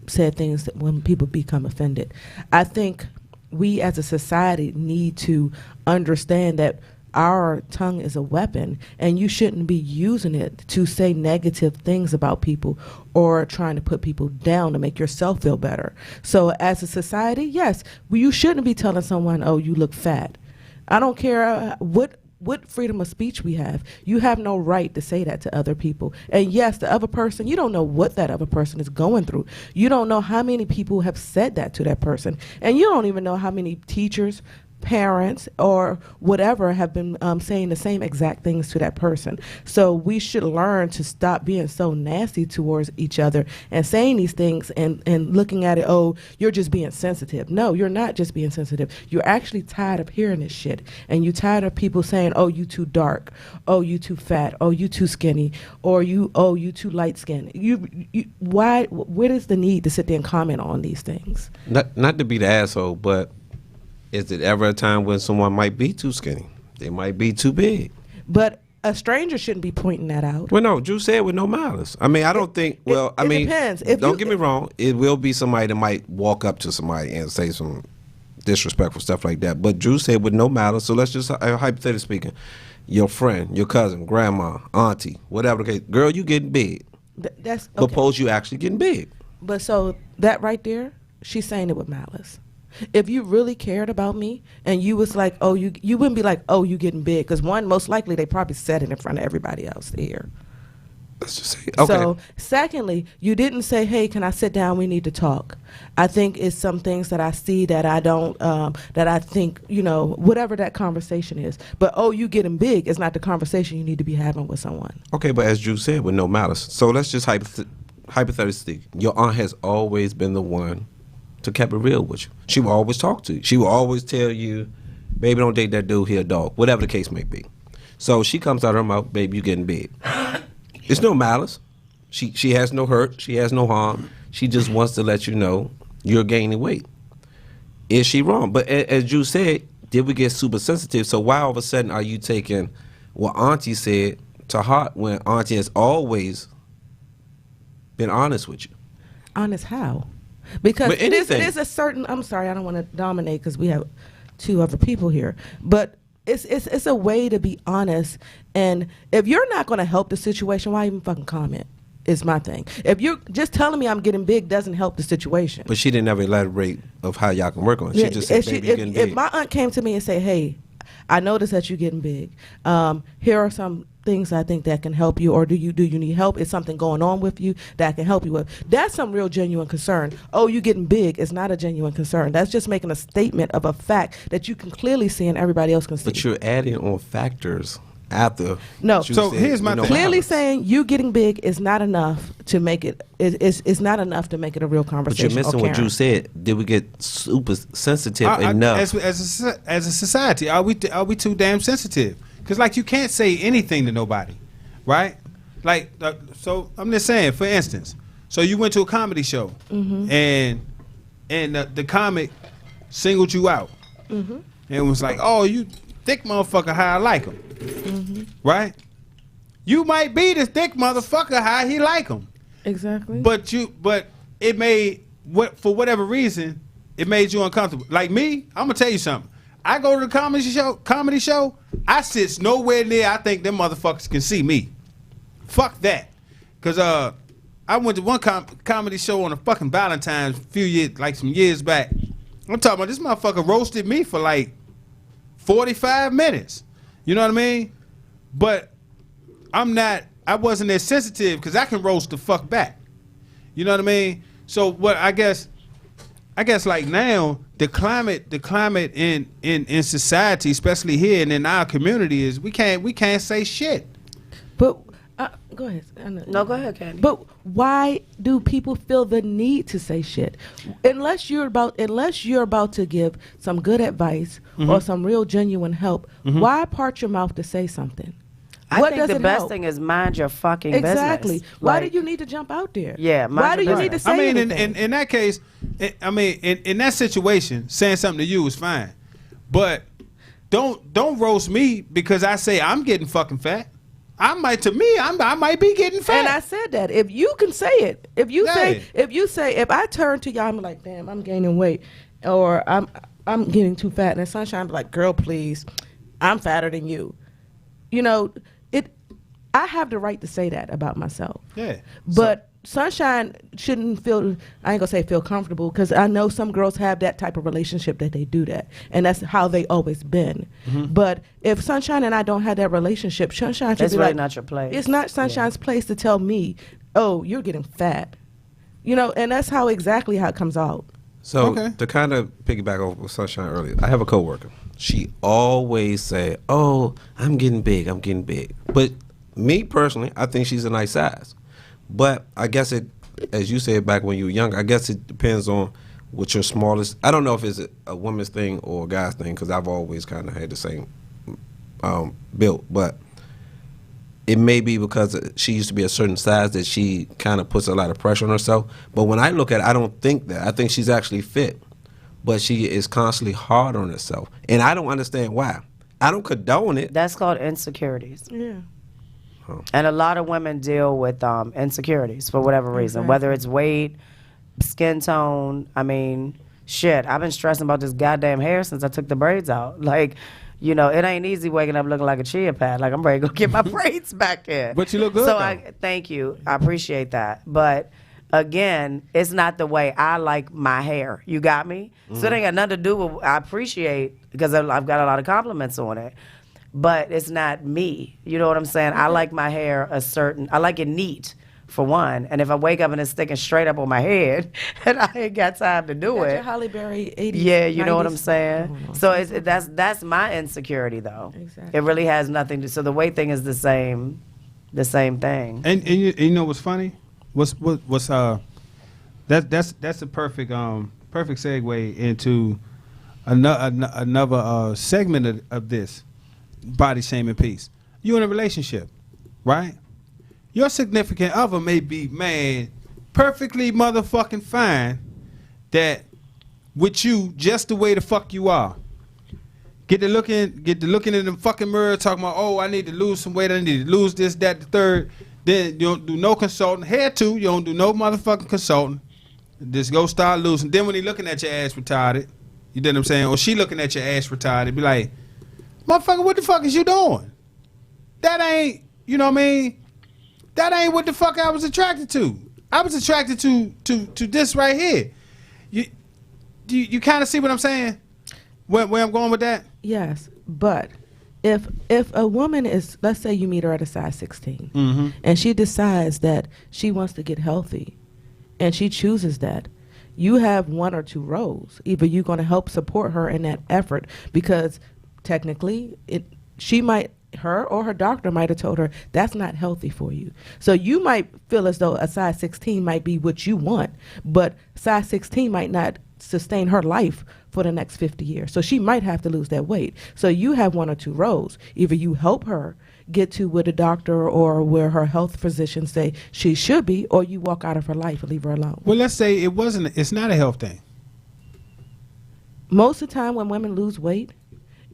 said things that when people become offended? I think we as a society need to understand that our tongue is a weapon, and you shouldn't be using it to say negative things about people or trying to put people down to make yourself feel better. So as a society, yes, you shouldn't be telling someone, oh, you look fat. I don't care what freedom of speech we have. You have no right to say that to other people. And yes, the other person, you don't know what that other person is going through. You don't know how many people have said that to that person. And you don't even know how many teachers, parents, or whatever have been saying the same exact things to that person. So we should learn to stop being so nasty towards each other and saying these things and looking at it, oh, you're just being sensitive. No, you're not just being sensitive. You're actually tired of hearing this shit. And you're tired of people saying, oh, you too dark. Oh, you too fat. Oh, you too skinny. Or you too light skinned. Where is the need to sit there and comment on these things? Not to be the asshole, but is it ever a time when someone might be too skinny? They might be too big. But a stranger shouldn't be pointing that out. Well, no, Drew said with no malice. I mean, I don't think, well, it depends. If don't you- get me wrong, it will be somebody that might walk up to somebody and say some disrespectful stuff like that. But Drew said with no malice, so let's just, hypothetically speaking, your friend, your cousin, grandma, auntie, whatever the case, girl, you getting big. That's But okay. suppose you actually getting big. But so that right there, she's saying it with malice. If you really cared about me and you was like, oh, you wouldn't be like, oh, you getting big. Because one, most likely they probably said it in front of everybody else to hear. Let's just say, okay. So secondly, you didn't say, hey, can I sit down? We need to talk. I think it's some things that I see that I don't, that I think, whatever that conversation is. But, oh, you getting big is not the conversation you need to be having with someone. Okay, but as Drew said, with no malice. So let's just hypothetically speak. Your aunt has always been the one to keep it real with you. She will always talk to you. She will always tell you, baby, don't date that dude, he a dog. Whatever the case may be. So she comes out of her mouth, baby, you getting big. It's no malice. She has no hurt. She has no harm. She just wants to let you know you're gaining weight. Is she wrong? But as Drew said, did we get super sensitive? So why all of a sudden are you taking what Auntie said to heart when Auntie has always been honest with you? Honest how? Because With it is anything. a certain. I'm sorry, I don't want to dominate because we have two other people here, but it's a way to be honest. And if you're not going to help the situation, why even fucking comment? Is my thing. If you're just telling me I'm getting big doesn't help the situation. But she didn't ever elaborate of how y'all can work on it. She Yeah, just said, if she- baby, you're getting big. if my aunt came to me and say, "Hey, I noticed that you're getting big. Here are some things I think that can help you, or do you need help? Is something going on with you that I can help you with?" That's some real genuine concern. Oh, you getting big is not a genuine concern. That's just making a statement of a fact that you can clearly see and everybody else can see. But you're adding on factors after. No. what you So said, here's my you know, thing. Clearly violence. saying you getting big is not enough to make it. It's not enough to make it a real But conversation. you're missing or what caring. you said. Did we get super sensitive enough? As a society, are we too damn sensitive? Because like you can't say anything to nobody, right? Like so, I'm just saying. For instance, so you went to a comedy show, and the comic singled you out, and was like, "Oh, you thick motherfucker, how I like him," right? You might be the thick motherfucker, how he like him. Exactly. But it made for whatever reason it made you uncomfortable. Like me, I'm gonna tell you something. I go to the comedy show. I sit nowhere near. I think them motherfuckers can see me. Fuck that. Cause I went to one comedy show on a fucking Valentine's some years back. I'm talking about this motherfucker roasted me for like 45 minutes. You know what I mean? But I wasn't as sensitive because I can roast the fuck back. You know what I mean? So what I guess like now the climate in society, especially here and in our community, is we can't say shit. But go ahead. No, go ahead, Candy. But why do people feel the need to say shit? Unless you're about to give some good advice or some real genuine help, why part your mouth to say something? I What think the doesn't best help? thing is mind your fucking Exactly. business. Why Like, do you need to jump out there? Yeah, mind Why do your you need to business. say I mean, anything? in that case, in that situation, saying something to you is fine, but don't roast me because I say I'm getting fucking fat. I might be getting fat. And I said that if you can say it, if you Right. say if I turn to y'all, I'm like, damn, I'm gaining weight, or I'm getting too fat, and Sunshine be like, girl, please, I'm fatter than you. You know, I have the right to say that about myself. Yeah. But Sunshine shouldn't feel, I ain't gonna say feel comfortable, because I know some girls have that type of relationship that they do that. And that's how they always been. But if Sunshine and I don't have that relationship, Sunshine should It's be really like, not your place. It's not Sunshine's place to tell me, oh, you're getting fat. You know, and that's how it comes out. So Okay. to kind of piggyback off what Sunshine earlier, I have a coworker. She always say, "Oh, I'm getting big. I'm getting big." But me personally, I think she's a nice size. But I guess it, as you said back when you were young, I guess it depends on what your smallest. I don't know if it's a woman's thing or a guy's thing because I've always kind of had the same build. But it may be because she used to be a certain size that she kind of puts a lot of pressure on herself. But when I look at it, I don't think that. I think she's actually fit. But she is constantly hard on herself. And I don't understand why. I don't condone it. That's called insecurities. Yeah. And a lot of women deal with insecurities for whatever reason, whether it's weight, skin tone. I mean, shit, I've been stressing about this goddamn hair since I took the braids out. Like, you know, it ain't easy waking up looking like a chia pet. Like, I'm ready to go get my braids back in. But you look good, So though. thank you. I appreciate that. But again, it's not the way I like my hair. You got me? So it ain't got nothing to do with, I appreciate, because I've got a lot of compliments on it. But it's not me. You know what I'm saying? I like my hair I like it neat, for one. And if I wake up and it's sticking straight up on my head and I ain't got time to do Got it. your Holly Berry 80s. Yeah, you know what I'm 90s. saying? So that's my insecurity, though. Exactly. It really has nothing to. So the weight thing is the same thing. And you know what's funny? That's a perfect segue into another segment of this body shaming piece. You in a relationship, right? Your significant other may be, man, perfectly motherfucking fine that with you just the way the fuck you are. Get to looking in the fucking mirror, talking about, oh, I need to lose some weight, I need to lose this, that, the third. Then you don't do no consulting. Hair too, you don't do no motherfucking consulting. Just go start losing. Then when he looking at your ass retarded, you know what I'm saying? Or she looking at your ass retarded, be like, motherfucker, what the fuck is you doing? That ain't, you know what I mean? That ain't what the fuck I was attracted to. I was attracted to this right here. You kind of see what I'm saying? Where I'm going with that? Yes, but if a woman is, let's say you meet her at a size 16, Mm-hmm. and she decides that she wants to get healthy, and she chooses that, you have one or two roles. Either you're going to help support her in that effort, because technically her or her doctor might have told her that's not healthy for you. So you might feel as though a size 16 might be what you want, but size 16 might not sustain her life for the next 50 years. So she might have to lose that weight. So you have one or two roles. Either you help her get to where the doctor or where her health physicians say she should be, or you walk out of her life and leave her alone. Well, let's say it's not a health thing. Most of the time when women lose weight,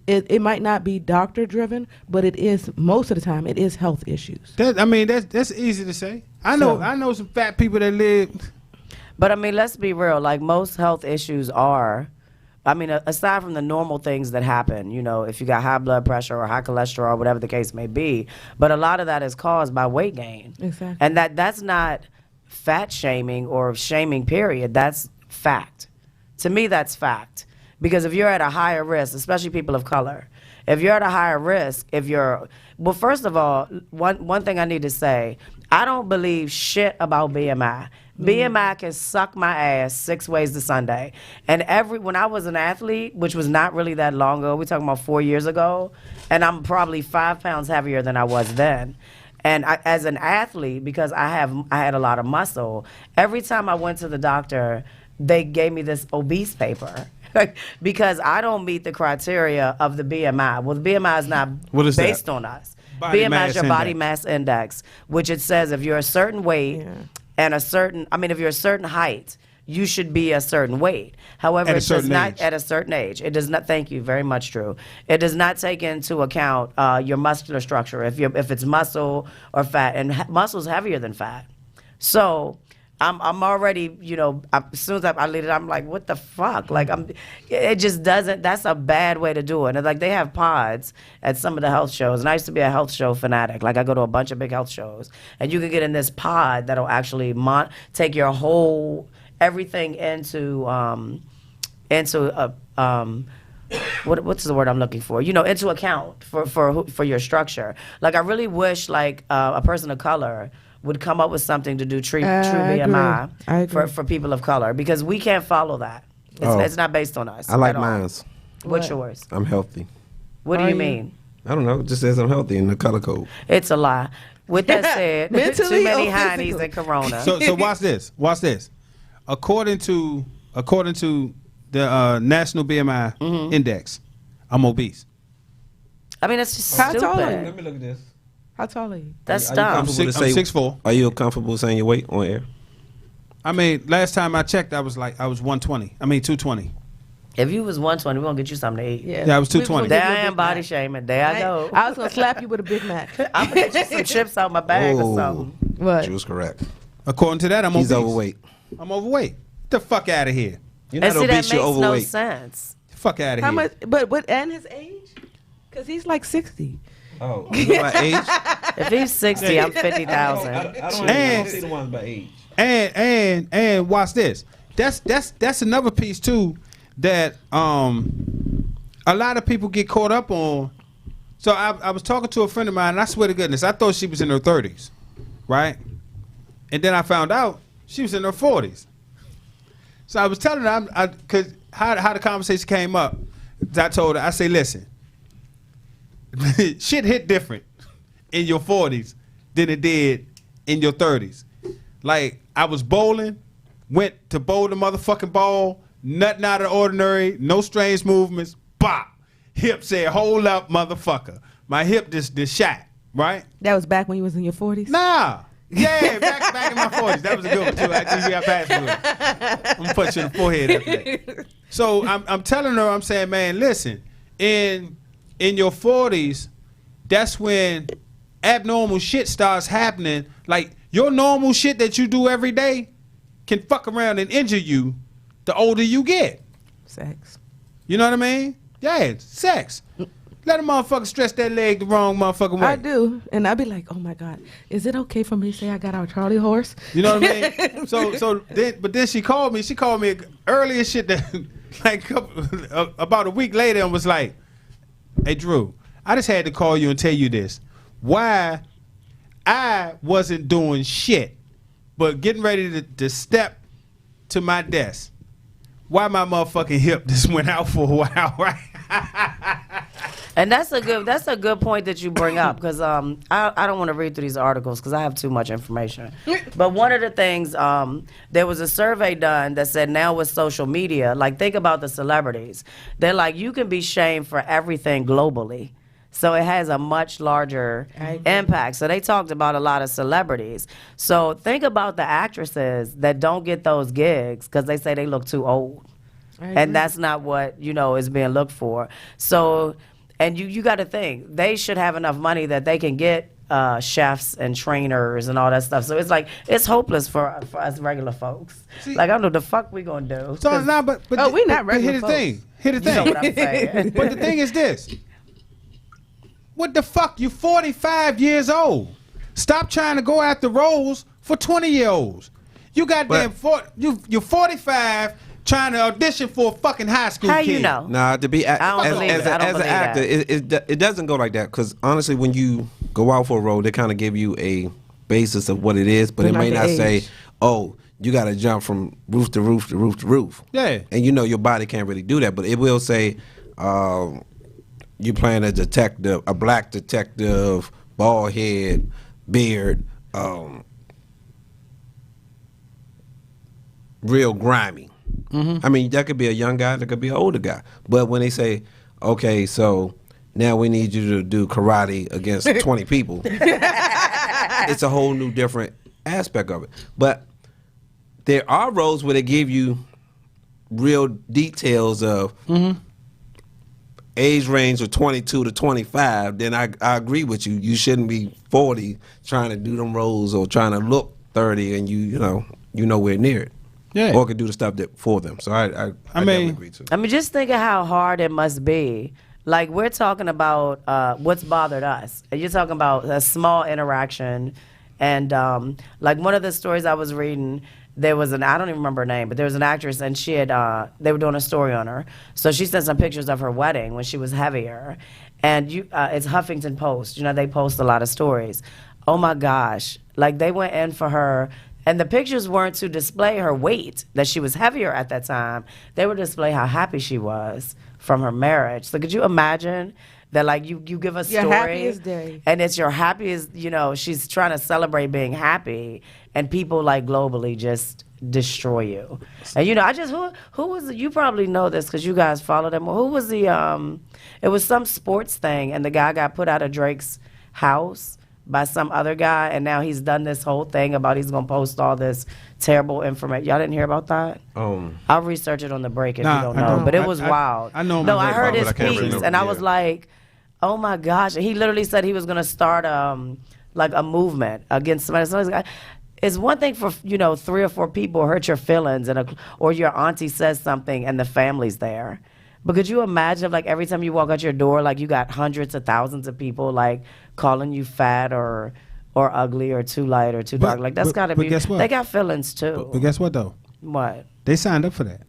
it might not be doctor driven, but it is, most of the time, it is health issues. That's easy to say. I know some fat people that live. But I mean, let's be real. Like, most health issues are, I mean, aside from the normal things that happen, you know, if you got high blood pressure or high cholesterol, whatever the case may be, but a lot of that is caused by weight gain. Exactly. And that's not fat shaming or shaming, period. That's fact. To me, that's fact. Because if you're at a higher risk, especially people of color, if you're at a higher risk, well, first of all, one thing I need to say, I don't believe shit about BMI. BMI can suck my ass 6 ways to Sunday. And when I was an athlete, which was not really that long ago, we're talking about 4 years ago, and I'm probably 5 pounds heavier than I was then. And as an athlete, because I had a lot of muscle, every time I went to the doctor, they gave me this obese paper. Because I don't meet the criteria of the BMI. Well, the BMI is not based on us. BMI is your body mass index, which it says if you're a certain weight and if you're a certain height, you should be a certain weight. However, it does not at a certain age. It does not. Thank you very much, Drew. It does not take into account your muscular structure, if it's muscle or fat, and muscle is heavier than fat. So I'm already, you know, as soon as I leave it, I'm like, what the fuck? Like, it just doesn't, that's a bad way to do it. And like, they have pods at some of the health shows, and I used to be a health show fanatic. Like, I go to a bunch of big health shows, and you can get in this pod that'll actually take your whole, everything into what's the word I'm looking for? You know, into account for your structure. Like, I really wish, like, a person of color would come up with something to do true BMI for people of color, because we can't follow that. It's not based on us. I like mine's. What's yours? I'm healthy. What do you mean? I don't know. It just says I'm healthy in the color code. It's a lie. With that said, Mentally too many or heinies physically? and corona. So watch this. Watch this. According to the National BMI Index, I'm obese. I mean, it's just How tall are you? stupid. me look at this. How tall are you? That's Are you dumb. comfortable to I'm say- 6'4". Are you comfortable saying your weight on air? I mean, last time I checked, I was 120. I mean, 220. If you was 120, we're going to get you something to eat. Yeah, I was 220. There I am body shaming. There I go. I was going to slap you with a Big Mac. I'm going to get you some chips out my bag or something. What? She was correct. According to that, I'm He's obese. overweight. I'm overweight. Get the fuck out of here. You're And not see, that obese, you're makes no overweight. sense. Fuck out of How here. much? But and his age? Because he's like 60. Oh, you know my age? If he's 60, I'm 50,000. I And- see the ones by age. And watch this. That's another piece too that a lot of people get caught up on. So I was talking to a friend of mine, and I swear to goodness, I thought she was in her 30s, right? And then I found out she was in her 40s. So I was telling her, because how the conversation came up, I told her, I say, listen, shit hit different in your 40s than it did in your 30s. Like, I was bowling, went to bowl the motherfucking ball, nothing out of the ordinary, no strange movements, bop. Hip said, hold up, motherfucker. My hip just shot, right? That was back when you was in your 40s? Nah. Yeah, back in my 40s. That was a good one, too. I think you got past it. I'm going to punch you in the forehead after that. So I'm telling her, I'm saying, man, listen, in your 40s, that's when abnormal shit starts happening. Like your normal shit that you do every day can fuck around and injure you the older you get. Sex. You know what I mean? Yeah, sex. Let a motherfucker stretch that leg the wrong motherfucking way. I do, and I be like, oh my God, is it okay for me to say I got our Charlie horse? You know what I mean? But then she called me early as shit that like about a week later and was like, hey Drew, I just had to call you and tell you this. Why I wasn't doing shit, but getting ready to step to my desk. Why my motherfucking hip just went out for a while, right? And that's a good point that you bring up, because I don't want to read through these articles because I have too much information. But one of the things, there was a survey done that said now with social media, like think about the celebrities. They're like, you can be shamed for everything globally. So it has a much larger impact. So they talked about a lot of celebrities. So think about the actresses that don't get those gigs because they say they look too old. And that's not what, is being looked for. So, and you got to think, they should have enough money that they can get chefs and trainers and all that stuff. So it's like, it's hopeless for us regular folks. See, like, I don't know the fuck we gonna do. So it's not, but we not regular Here's the folks. thing. Here's the You know thing. what I'm saying. But the thing is this. What the fuck? You 45 years old. Stop trying to go after roles for 20-year-olds. You goddamn, you're 45 trying to audition for a fucking high school How kid. you know? Nah, to be I don't believe it. I don't as an believe actor, that. it doesn't go like that. Because honestly, when you go out for a role, they kind of give you a basis of what it is, but it But may not not the say, age. "Oh, you got to jump from roof to roof to roof to roof." Yeah. And your body can't really do that, but it will say, "You playing a detective, a black detective, bald head, beard, real grimy." I mean, that could be a young guy, that could be an older guy. But when they say, okay, so now we need you to do karate against 20 people, it's a whole new different aspect of it. But there are roles where they give you real details of age range of 22 to 25, then I agree with you. You shouldn't be 40 trying to do them roles or trying to look 30 and you nowhere near it. Yeah. Or can do the stuff for them. So I definitely agree too. I mean, just think of how hard it must be. Like, we're talking about what's bothered us. And you're talking about a small interaction. And, like, one of the stories I was reading, there was I don't even remember her name, but there was an actress, and she had, they were doing a story on her. So she sent some pictures of her wedding when she was heavier. And it's Huffington Post. They post a lot of stories. Oh, my gosh. Like, they went in for her. And the pictures weren't to display her weight, that she was heavier at that time. They were to display how happy she was from her marriage. So could you imagine that, like, you give a Your story, happiest day. and it's your happiest, she's trying to celebrate being happy, and people, like, globally just destroy you. And, I just, who was, you probably know this because you guys follow them. Who was it was some sports thing, and the guy got put out of Drake's house by some other guy, and now he's done this whole thing about he's gonna post all this terrible information. Y'all didn't hear about that? I'll research it on the break if Nah, you don't I know. don't. But it was I wild. I know No, my I heard break, his but I can't piece, remember. and I was like, oh my gosh. And he literally said he was gonna start like a movement against somebody. So I was like, it's one thing for 3 or 4 people hurt your feelings, or your auntie says something and the family's there. But could you imagine if, like, every time you walk out your door, like, you got hundreds of thousands of people like calling you fat or ugly or too light or too dark? Like, that's got to but be. guess what? They got feelings too. But guess what though? What? They signed up for that.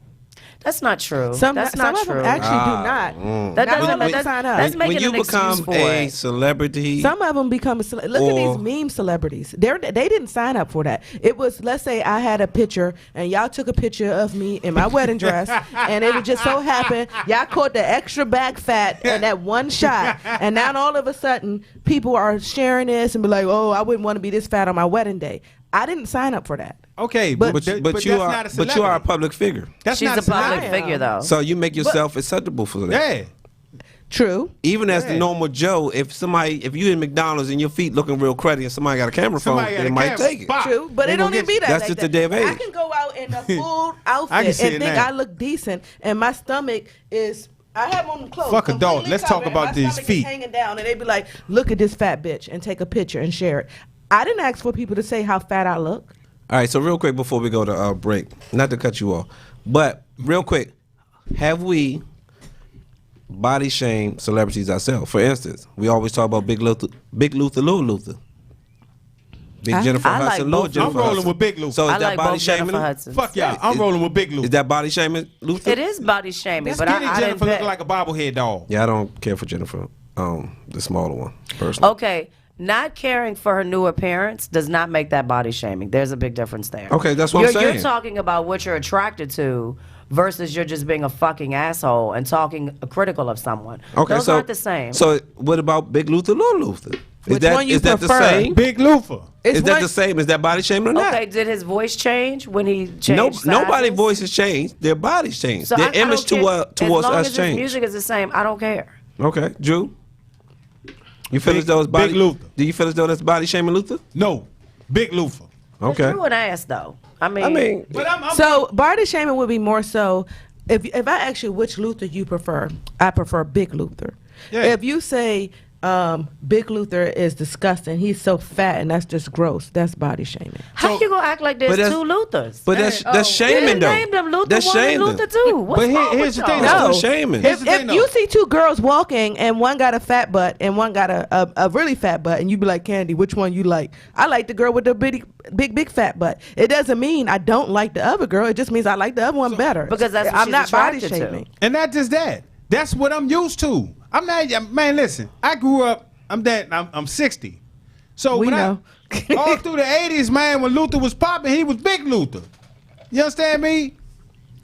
That's not true. Some that's some not of true. them actually do not. That Not doesn't. all of them That's, sign up. that's making when you an excuse become for a it. celebrity, Some of them become look at Or- these meme celebrities. They didn't sign up for that. It was, let's say I had a picture and y'all took a picture of me in my wedding dress, and it would just so happen y'all caught the extra back fat in that one shot, and now all of a sudden people are sharing this and be like, oh, I wouldn't want to be this fat on my wedding day. I didn't sign up for that. Okay, But- but that's you not are a a public figure. That's She's not a public celebrity. figure, though. So you make yourself acceptable for that. Yeah. True. Even as the Yeah. normal Joe, if you in McDonald's and your feet looking real cruddy and somebody got a camera phone, Somebody got they a might camera. take it. Bop. True, but They it don't gonna even be get that. That's like just that. the day of I age. can go out in a full I can outfit see and it think now. I look decent, and my stomach is I have on clothes. Fuck adult. completely Let's talk covered, about and my these stomach is feet. hanging down, and they be like, "Look at this fat bitch," and take a picture and share it. I didn't ask for people to say how fat I look. All right, so real quick before we go to break, not to cut you off, but real quick, have we body shamed celebrities ourselves? For instance, we always talk about Big Luther, Little Luther. Big Jennifer I like Hudson, Little both. Jennifer I'm rolling Hudson. with Big Luther. So is I that like body both shaming? Jennifer him? Hudson. Fuck y'all. I'm rolling with Big Luther. Is that body shaming, Luther? It is body shaming, This but skinny I didn't Jennifer look pick. like a bobblehead dog. Yeah, I don't care for Jennifer, the smaller one, personally. Okay, not caring for her new appearance does not make that body shaming. There's a big difference there. Okay, that's what I'm You're saying. talking about what you're attracted to versus you're just being a fucking asshole and talking critical of someone. Okay, Those so aren't the same. So what about Big Luther, Little Luther? Which one you is that the prefer? same? Big Luther. It's Is that one- the same? Is that body shaming or not? Okay, did his voice change when he changed No, sizes? nobody voices change. Their bodies change. So Their I don't image care. towards as long us as his change. music is the same, I don't care. Okay, Drew. You feel Big- as though it's body? Big Luther. Do you feel as though that's body shaming, Luther? No. Big Luther. Okay. Drew an ass though. I mean, I mean, But I'm So body shaming would be more so if I ask you which Luther you prefer. I prefer Big Luther. Yeah. If you say Big Luther is disgusting, he's so fat and that's just gross, that's body shaming. how you gonna act like but there's that's- two Luthers? but that's You shaming though. named them Luther That's 1 and shaming. Luther 2. What's But wrong here's with the thing, y'all? though. That's still shaming. Here's If, the thing, if though. you see two girls walking and one got a fat butt and one got a really fat butt and you be like, Candy, which one you like? I like the girl with the big fat butt. It doesn't mean I don't like the other girl. It just means I like the other one better. Because that's what I'm she's not body attracted to. shaming. And not just that. That's what I'm used to. I'm not, man, listen. I grew up, I'm 60. So We when know. all through the 80s, man, when Luther was popping, he was Big Luther. You understand me?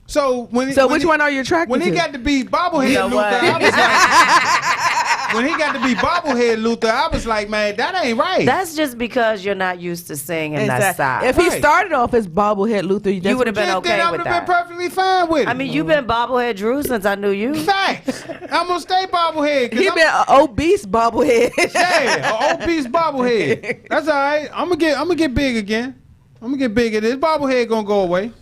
So when So when which one are you attracted When he to? got to be bobblehead You know Luther, what? I was like, when he got to be bobblehead Luther, I was like, man, that ain't right. That's just because you're not used to seeing in that style. If he Right. started off as bobblehead Luther, You would've been then, okay then I with would have been that. perfectly fine with it. I mean, you've been bobblehead Drew since I knew you. facts. I'm gonna stay bobblehead. 'cause he I'm- been an obese bobblehead. Yeah, an obese bobblehead. That's all right. I'm gonna get big again. I'm gonna get bigger. This bobblehead gonna go away.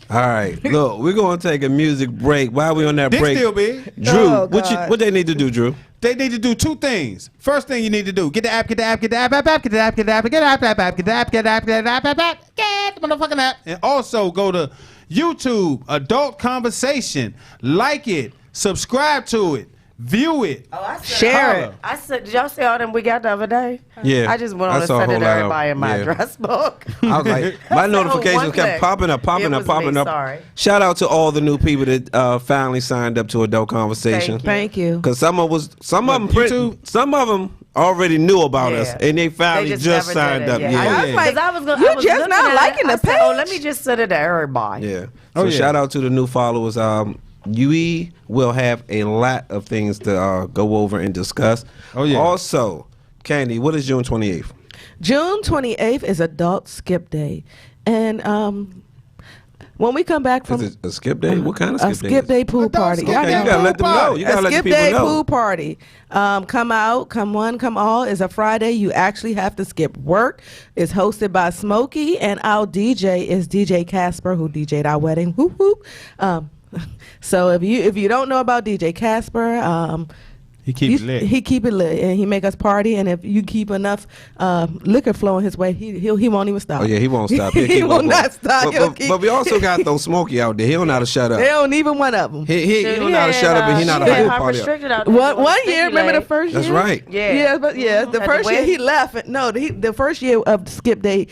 All right, look, we're gonna take a music break. While we on that This break, still big. Drew, Oh, what God. what they need to do, Drew? They need to do two things. First thing you need to do: get the app, get the app, get the app, get the app, get the app, get the app, get the app, get the app, get the app, get the app, get the app, get the motherfucking app, and also go to YouTube, Adult Conversation, like it, subscribe to it, view it. Share it. I said, did y'all see all them we got the other day? Yeah, I just went I on and saw a sent it whole to lot of- everybody in my yeah. address book. I was like, my notifications one kept click. popping up, It popping was up, popping me, up. sorry. Shout out to all the new people that finally signed up to Adult Conversation. Thank you. Thank you. Cause some of them, YouTube? some of them already knew about us, Yeah. and they finally They just never signed did it, up. yeah. Yeah, I was like, Because I was gonna, you I was just looking not at liking it. I the said, oh, let page? me just send it to everybody. yeah. Oh, So yeah. shout out to the new followers. We will have a lot of things to go over and discuss. Oh, yeah. Also, Candy, what is June 28th? June 28th is Adult Skip Day. And when we come back from Is it a skip day? What kind of a skip day? skip is day it? pool Adult party. skip Y'all Okay, day you know. gotta let them know. You gotta A let the skip people day know. pool party. Come out, come one, come all. It's a Friday. You actually have to skip work. It's hosted by Smokey, and our DJ is DJ Casper, who DJ'd our wedding. Whoop whoop. So if you don't know about DJ Casper, He keeps it lit. he keep it lit, and he make us party. And if you keep enough liquor flowing his way, he won't even stop. Oh yeah, he won't stop. He'll he keep will on not going. stop. He'll But, keep- but we also got those Smokey out there. He don't know how to shut up. They don't even one of them. He Dude, don't know how to shut up, and he not a whole hot party. restricted out there. One year, remember the first year? That's right. Yeah. Yeah, but the At the first year he wedding? left. No, the first year of Skip Day,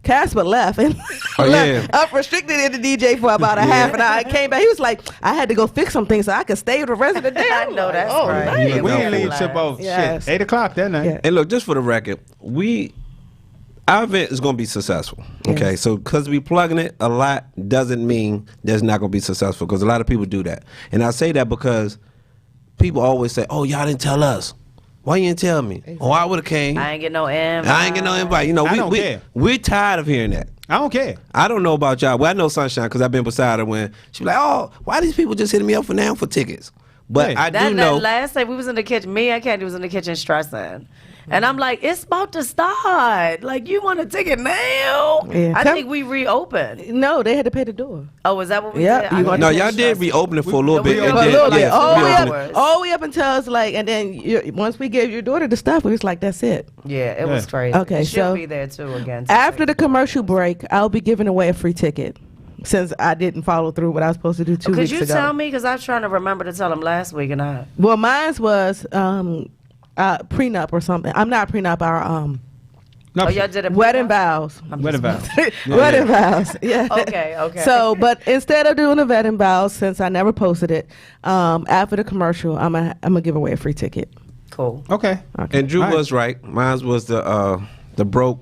Casper left and Oh, left yeah. unrestricted in the DJ for about a half an hour. I came back. He was like, I had to go fix some things so I could stay the rest of the day. I I'm know like, that's oh, right. man. Yeah, we no, ain't leave relax. till about Yes. shit 8 o'clock that night. Yeah. And look, just for the record, our event is going to be successful. Okay, Yes. so because we plugging it a lot doesn't mean there's not going to be successful, because a lot of people do that. And I say that because people always say, "Oh, y'all didn't tell us. Why you didn't tell me? Oh, I would have came. I ain't get no invite. I ain't get no invite." You know, I don't care. we're tired of hearing that. I don't care. I don't know about y'all. Well, I know Sunshine because I've been beside her when she be like, "Oh, why these people just hitting me up for tickets?" But Hey. I do That know. last day we was in the kitchen. Me and Candy was in the kitchen stressing, And I'm like, it's about to start. Like, you want a ticket now? Yeah. I think we reopened. No, they had to pay the door. Oh, is that what we Yep, did? you want- No, y'all did reopen it for a little bit. we and For a did, then- little bit. yes, All the way reopened up- it. all the way up until us like, and then once we gave your daughter the stuff, we was like, that's it. Yeah, it was Yeah. crazy. Okay, She'll so be there too again. After the commercial break, I'll be giving away a free ticket since I didn't follow through what I was supposed to do 2 Could weeks you ago. tell me? Because I was trying to remember to tell him last week, and I. Well, mine's was prenup or something. I'm not prenup. Our No, Oh, y'all did a wedding vows. Wedding vows. Wedding vows. Yeah. Okay. So, but instead of doing the wedding vows, since I never posted it, after the commercial, I'm gonna give away a free ticket. Cool. Okay. And Drew All right. was right. Mine was the broke.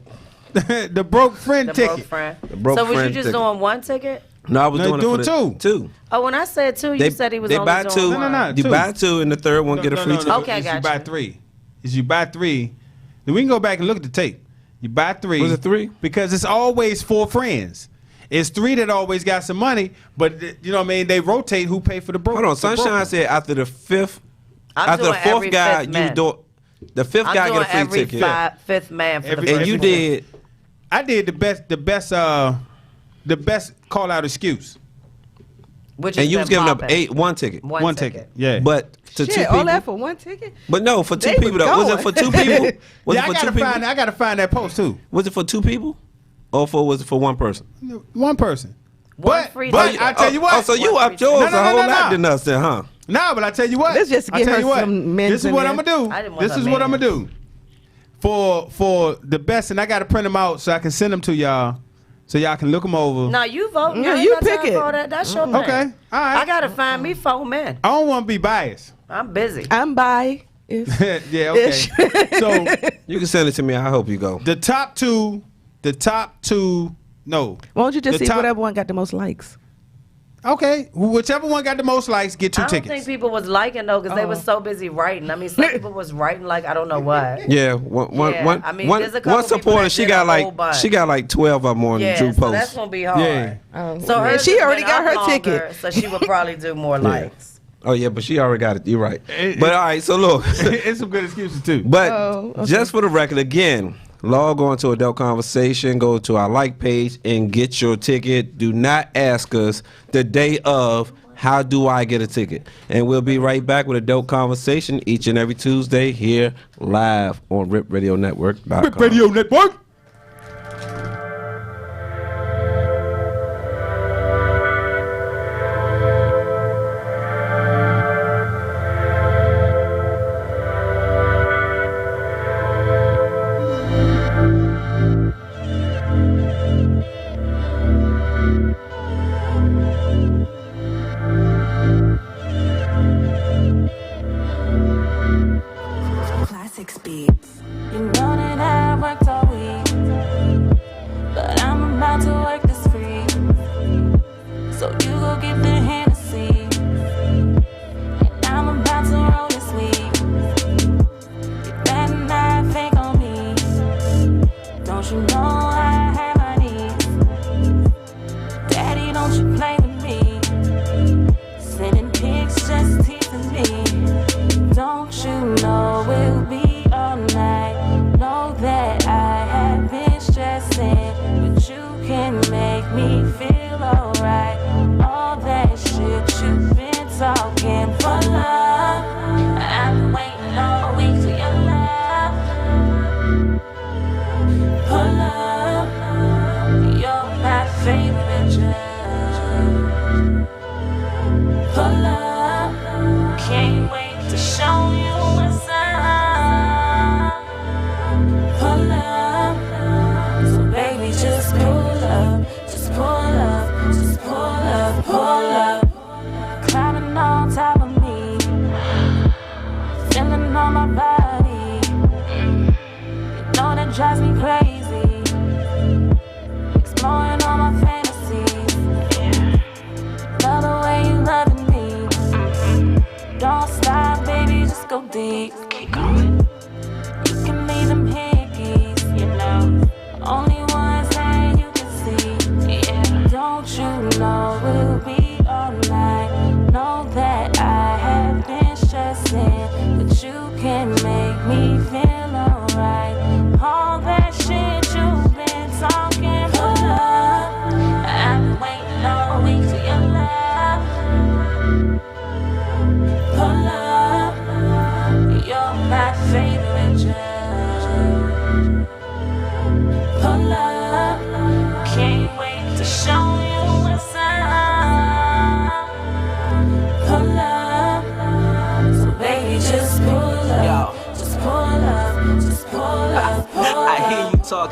The broke friend The ticket. broke friend. broke So was you friend just ticket. doing one ticket? No, I was No, doing it for doing two. Oh, when I said two, you said he was they only buy doing two. one. No, You two. buy two, and the third one get a free ticket. Okay, Is gotcha. you buy three. Is you buy three. Then we can go back and look at the tape. You buy three. Was it three? Because it's always 4 friends. It's 3 that always got some money, but you know what I mean? They rotate who pay for the broke. Hold on, the Sunshine broker. said after the fifth, I'm after the doing fourth every guy, fifth you man. do the fifth I'm guy doing get a free every ticket, fifth man for Every- the and first you one. did. I did the best call out excuse. Which And has you was been giving up popping. one ticket. One ticket. Yeah. But to two Shit, people. all that for one ticket? But no, for two They was people though. Was it for two people? Was yeah, it for two people? I gotta find that post too. Was it for two people? Or was it for one person? One person. One But free but ticket. I tell you what. Oh, so you One upped free yours ticket. No, a no, whole no, no, lot no. than us then, huh? No, but I tell you what. Let's just I get tell her you what, some men's This is in what there. I'm gonna do. I didn't want This her is what I'm men's. gonna do. For the best, and I gotta print them out so I can send them to y'all, so y'all can look them over. No, you vote. No, ain't you got time pick it. for all that. That's your thing. Okay, all right. I gotta find me 4 men. I don't want to be biased. I'm busy. I'm bi. Yeah, okay. Ish. So You can send it to me. I hope you go. the top two. No. Why don't you just The see top- whatever one got the most likes? Okay, whichever one got the most likes get 2 I don't tickets. think people was liking though because they was so busy writing. I mean, some people was writing like I don't know what. Yeah, one Yeah, I mean, there's a couple one people supporter. that She did got a whole bunch. she got like 12 of them on Yeah, Drew so post. that's gonna be hard. Yeah. So Yeah, hers she has already been got up her longer, ticket. so she would probably do more likes. Oh yeah, but she already got it. You're right. It- But all right, so look. It's some good excuses too. But Oh, okay. just for the record, again, log on to Adult Conversation, go to our like page, and get your ticket. Do not ask us the day of, how do I get a ticket? And we'll be right back with Adult Conversation each and every Tuesday here live on RipRadioNetwork.com. Rip Radio Network. Classics beats. You know that I worked all week, but I'm about to work this free. So you go get the Hennessy, and I'm about to roll this week. You better not fake on me. Don't you know I have my needs? Daddy, don't you play with me? Sending pics just teasing me. Don't you know we'll be all night? Know that I have been stressing, but you can make me feel alright. All that shit you've been talking for love. I've been waiting all week for your love. Pull up, you're my favorite judge. Pull up, can't wait to show you what's up. Pull up, so baby just pull up, just pull up, just pull up, pull up. Climbing on top of me, feeling on my body. You know that drives me crazy, exploring all my fantasies. Love the way you loving me. Don't stop, baby, just go deep. Keep going. You can leave them hickeys, you know. Only ones that you can see. Yeah. Don't you know we'll be all night? Know that I have been stressing, but you can make me feel alright.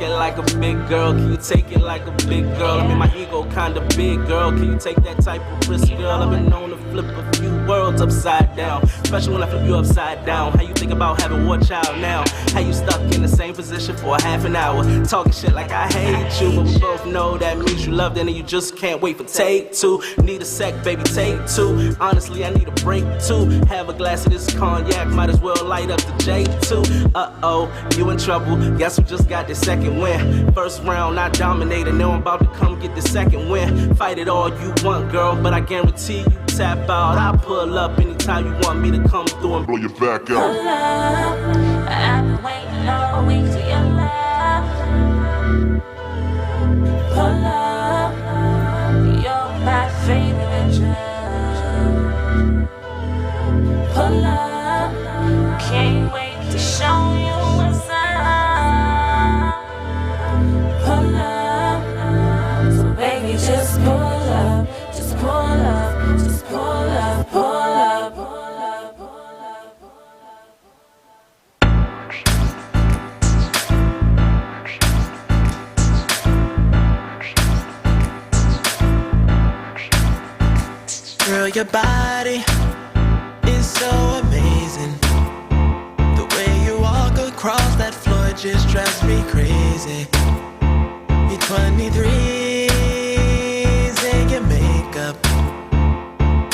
it like a big girl? Can you take it like a big girl? I mean, my ego kinda big, girl. Can you take that type of risk, girl? I've been known to flip a few worlds upside down, especially when I flip you upside down. How you think about having one child now? How you stuck in the same position for a half an hour, talking shit like I hate you, but we both know that means you loved it and you just can't wait for take two. Need a sec, baby, take two. Honestly, I need a break too. Have a glass of this cognac, might as well light up the J2. Uh-oh, you in trouble. Guess who just got the second win? First round, I dominated. Now I'm about to come get the second win. Fight it all you want, girl, but I guarantee you tap out. I'll pull up anytime you want me to come through and blow your back out. Pull up, I've been waiting all week for your love. Pull up, you're my favorite drug. Pull up, can't wait to show you what's up. Pull up, so baby just pull up, just pull up, just pull up, pull up, pull up, pull up, pull up. Girl, your body is so amazing. The way you walk across that floor just drives me crazy. You're 23, in your makeup.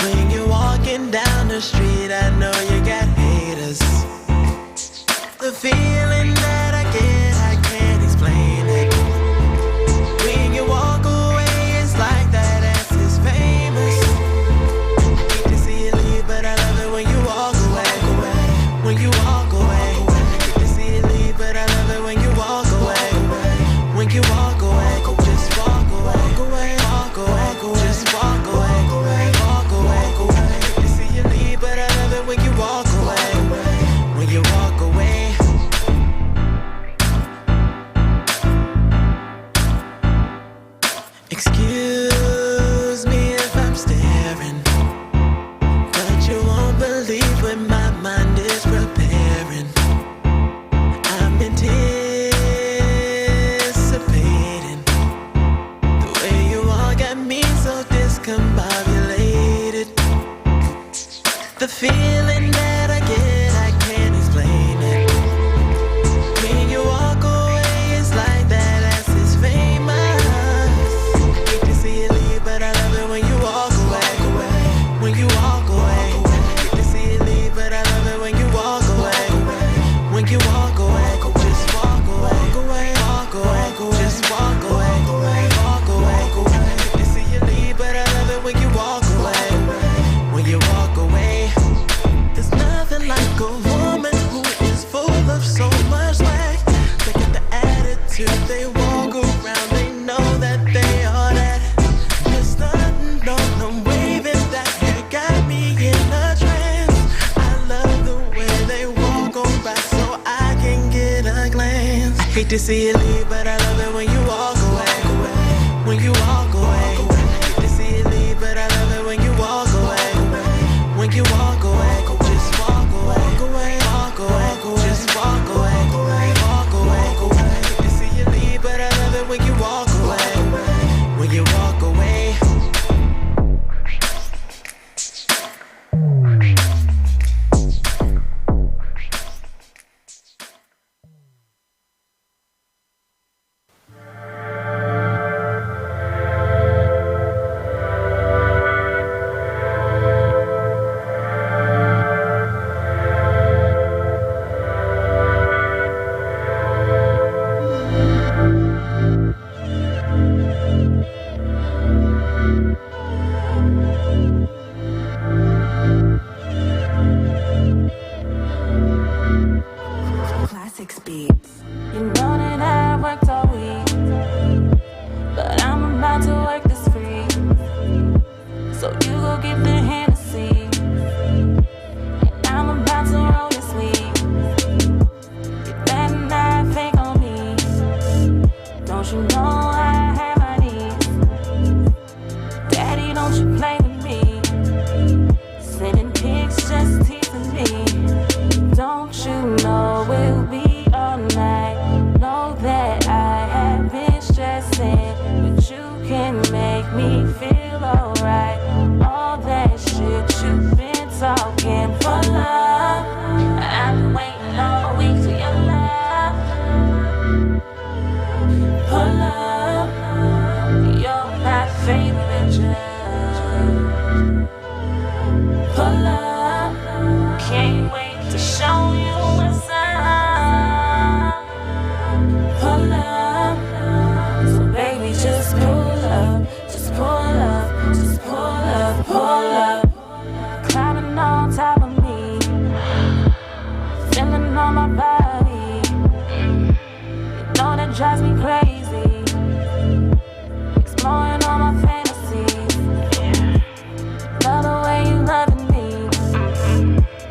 When you're walking down the street, I know you got haters. The feeling that I get, I can't explain it. When you walk away, it's like that ass is famous. Hate to see you leave, but I love it when you walk away. When you walk away, hate to see you leave, but I love it when you walk away. When you walk away, just walk away, walk away, just walk away, walk away. Hate to see you leave, but I love it when you walk away. When you walk away. Excuse me if I'm staring, but you won't believe what my mind is preparing. I'm anticipating the way you all got me so discombobulated. The feeling that I get, I can't explain it. When you walk away, it's like that ass is famous. Hate to see you leave, but I love it when you walk away. When you walk away, hate to see you leave, but I love it when you walk away. When you walk away, just walk away, walk away, just walk away, walk away. Hate to see you leave, but I love it when you walk away. When you walk away, there's nothing like a woman who is full of so much life. They get the attitude, they walk around, they know that they are that. There's nothing on them waving that hair got me in a trance. I love the way they walk on back so I can get a glance. Hate to see you leave, but I love it when you walk away. When you walk away, hate to see you leave, but I love it when you walk away. When you walk away, just walk away, walk away, just walk away, walk away. Hate to see you leave, but I love it when you walk away. When you walk away. Classics beats. You know that I worked all week, but I'm about to work this free. So you go get the Hennessy, and I'm about to roll this week. You better not fake on me. Don't you know I have my needs? Daddy, don't you play with me. Sending pics just teasing me. Don't you know we'll be all night? Know that I Pull up, you're my favorite judge. Pull up, can't wait to show you what's up. Pull up, so baby just pull up, just pull up, just pull up, pull up. Climbing on top of me, feeling on my body. You know that drives me crazy, exploring all my fantasies. Love the way you loving me.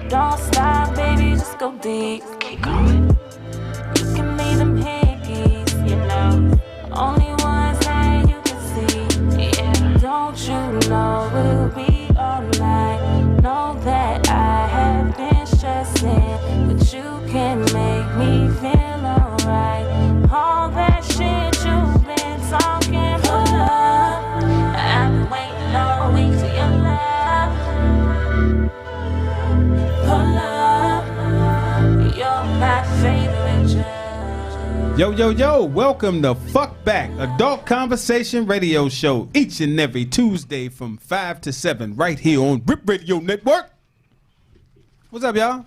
Don't stop, baby, just go deep. Keep going. You can leave them hickeys, you know. Only ones that you can see. Yeah. Don't you know we'll be all night? Know that I have been stressing, but you can make me feel alright. All that shit you've been talking. Pull up, I've been waiting all week for your love. Pull up, you're my favorite judge. Yo, yo, yo, welcome to Fuck Back, Adult Conversation Radio Show, each and every Tuesday from 5 to 7, right here on Rip Radio Network. What's up, y'all?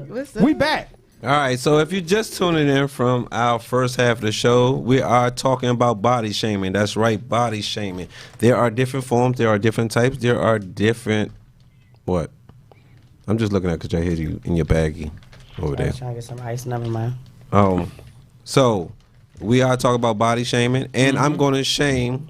What's up? We back. All right, so if you're just tuning in from our first half of the show, we are talking about body shaming. That's right, body shaming. There are different forms. There are different types. There are different... What? I'm just looking at because I hear you in your baggie over I there. was trying to get some ice, never mind. So we are talking about body shaming, and I'm going to shame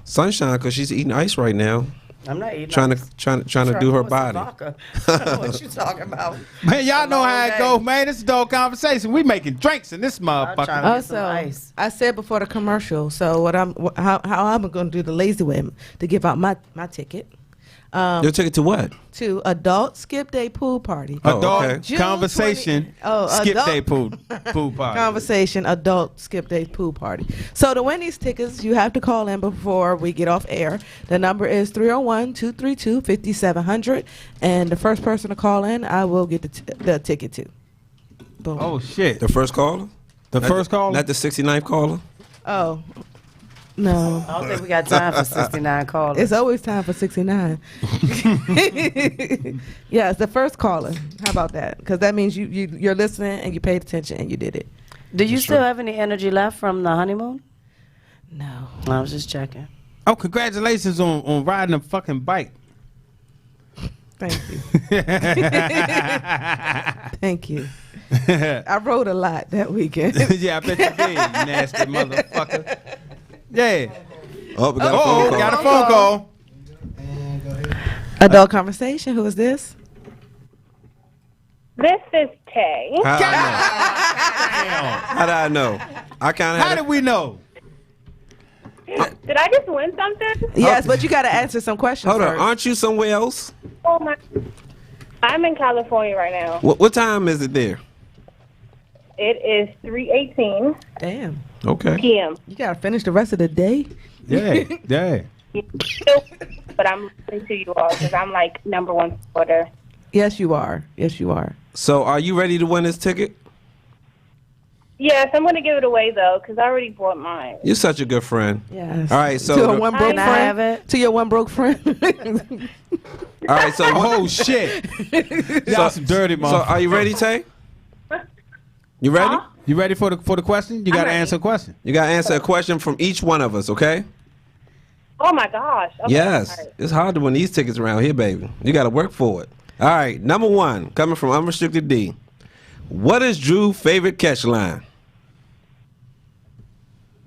Sunshine because she's eating ice right now, I'm not eating trying ice. to do her With some body. vodka. I don't know what you talking about. Man, y'all know how it day. goes, man. This is Adult Conversation. We making drinks in this I'm trying motherfucker. to get some Also, ice. I said before the commercial. So how I'm going to do the lazy way to give out my ticket You'll take it to what? to Adult Skip Day Pool Party. Oh, Adult okay. June Conversation. 20 oh, Skip adult- Day pool party. Conversation Adult Skip Day Pool Party. So to win these tickets, you have to call in before we get off air. The number is 301-232-5700, and the first person to call in, I will get the ticket to. Boom. Oh shit. The first caller? The first caller? Not the 69th caller? Oh, no. I don't think we got time for 69 callers. It's always time for 69. Yeah, it's the first caller. How about that? Because that means you're listening and you paid attention and you did it. Do you still have any energy left from the honeymoon? No. I was just checking. Oh, congratulations on riding a fucking bike. Thank you. Thank you. I rode a lot that weekend. Yeah, I bet you did, you nasty motherfucker. Yeah. Oh, we got a phone call. Got a phone call. Adult Conversation. Who is this? This is Tay. How did I know? I kind of How did we know? Did I just win something? Yes, but you got to answer some questions Hold on, first. aren't you somewhere else? Oh my! I'm in California right now. What time is it there? It is 3:18 Damn. Okay. p.m. You got to finish the rest of the day? Yeah, yeah. But I'm listening to you all because I'm like number one supporter. Yes, you are. Yes, you are. So are you ready to win this ticket? Yes, I'm going to give it away though because I already bought mine. You're such a good friend. Yes. All right, so to a the- one broke Can I friend. have it? To your one broke friend. All right, so Oh shit. Y'all some dirty so motherfuckers. are you ready, Tay? You ready? Huh? You ready for the question? You got to ready. answer a question. You got to answer a question from each one of us, okay? Oh my gosh! Okay, Yes. all right. It's hard to win these tickets around here, baby. You got to work for it. All right, number one, coming from Unrestricted D. What is Drew's favorite catch line?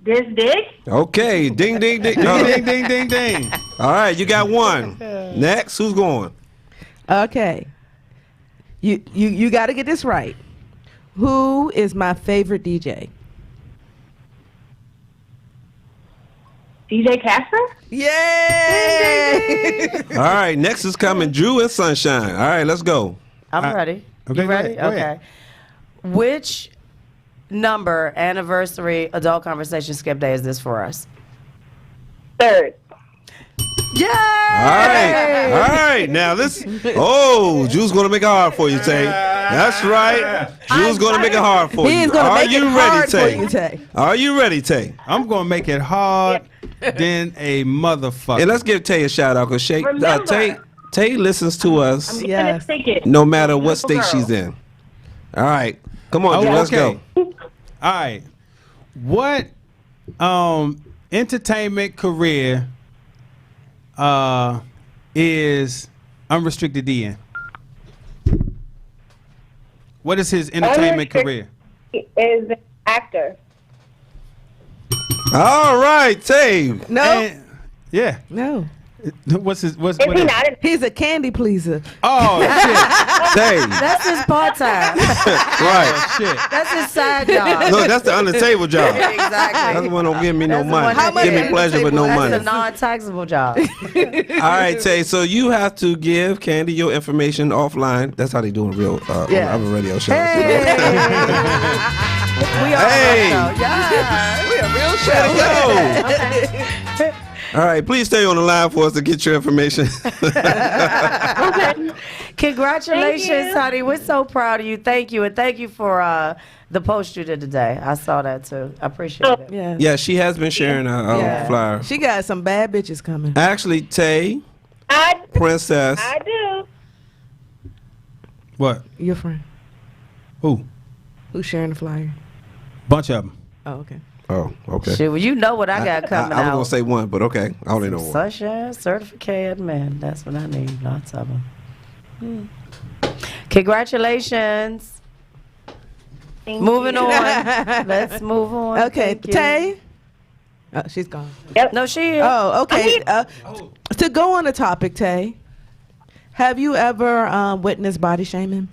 This dick? Okay, ding, ding, ding. Ding, ding, ding, ding. All right, you got one. Next, who's going? Okay. You got to get this right. Who is my favorite DJ? DJ Casper? Yay! All right, next is coming Drew and Sunshine. All right, let's go. I'm ready. okay, You ready? go ahead. Okay. Which number anniversary adult conversation skip day is this for us? Third. Yeah. All right, all right. Now this. Oh, Drew's gonna make it hard for you, Tay. That's right. Jules going to make it hard for He you. is going to Are make you it ready, hard for Tay? you, Tay. Are you ready, Tay? I'm gonna make it hard than a motherfucker. And let's give Tay a shout out because Remember. Tay listens to us I'm Yes. gonna take it. no matter what state Beautiful she's girl. in. All right. Come on, Oh, Jules, let's okay. go. All right. What entertainment career is Unrestricted D in? What is his entertainment career? Is an actor. All right, Tay. No. And- yeah. No. What's his? What's Is what he is- not? He's a candy pleaser. Oh Tay. That's his part time. Right. shit! Shit! That's his side job. Look, that's the under the table job. Exactly. That's the one don't give me no That's the money. one that Give me gives pleasure but no That's money. a non-taxable job. All right, Tay. So you have to give Candy your information offline. That's how they do in real Yeah. on other radio shows. Hey. We are Hey. a real show. Yeah. We a real show. Yo. All right, please stay on the line for us to get your information. Congratulations, Thank you. honey. We're so proud of you. Thank you. And thank you for the post you did today. I saw that too. I appreciate it. Yeah. Yeah, she has been sharing a Yeah. flyer. She got some bad bitches coming. Actually, Tay, I Princess, do. What? Your friend. Who? Who's sharing the flyer? Bunch of them. Oh, okay. Oh, okay. Shit, well, you know what I got coming I was out. gonna say one, but okay, I only know one. Sunshine certificate, man. That's what I need. Lots of them. Congratulations. Moving on. Let's move on. Okay, Thank you. Tay. Oh, she's gone. No, she is. Oh, okay. To go on the topic, Tay, have you ever witnessed body shaming?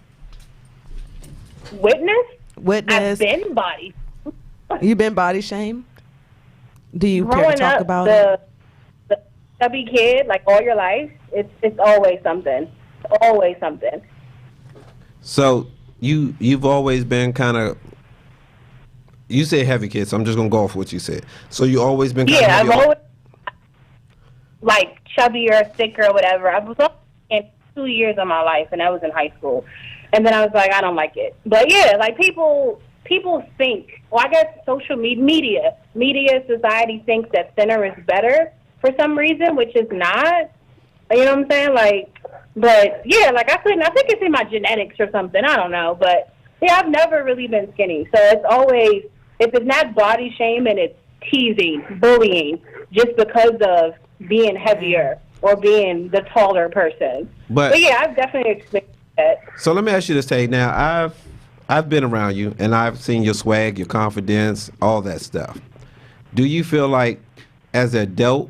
Witness? I've Witness. been body. You've been body shamed? Do you care to Growing talk up, about it? the chubby kid, like all your life, it's always something. Always something. So you've always been kind of. You say heavy kid, so I'm just gonna go off what you said. So you always been kind Yeah, of I've heavy. always like chubbier, thicker, whatever. I was in 2 years of my life, and I was in high school, and then I was like, I don't like it. But yeah, like people think. Well, I guess social media, society thinks that thinner is better for some reason, which is not. You know what I'm saying? Like, but yeah, like I think it's in my genetics or something. I don't know, but yeah, I've never really been skinny, so it's always. If it's not body shaming, it's teasing, bullying, just because of being heavier or being the taller person. But yeah, I've definitely experienced that. so let me ask you this, Tay. Now I've been around you and I've seen your swag, your confidence, all that stuff. Do you feel like as an adult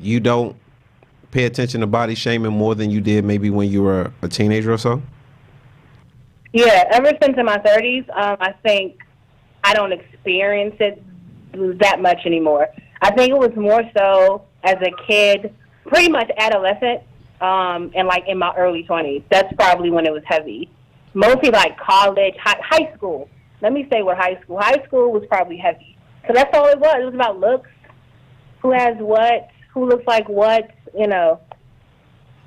you don't pay attention to body shaming more than you did maybe when you were a teenager or so? Yeah, ever since in my 30s, I think I don't experience it that much anymore. I think it was more so as a kid, pretty much adolescent, and like in my early 20s. That's probably when it was heavy. Mostly like college, high school. Let me say what high school. High school was probably heavy. So that's all it was. It was about looks. Who has what? Who looks like what? You know.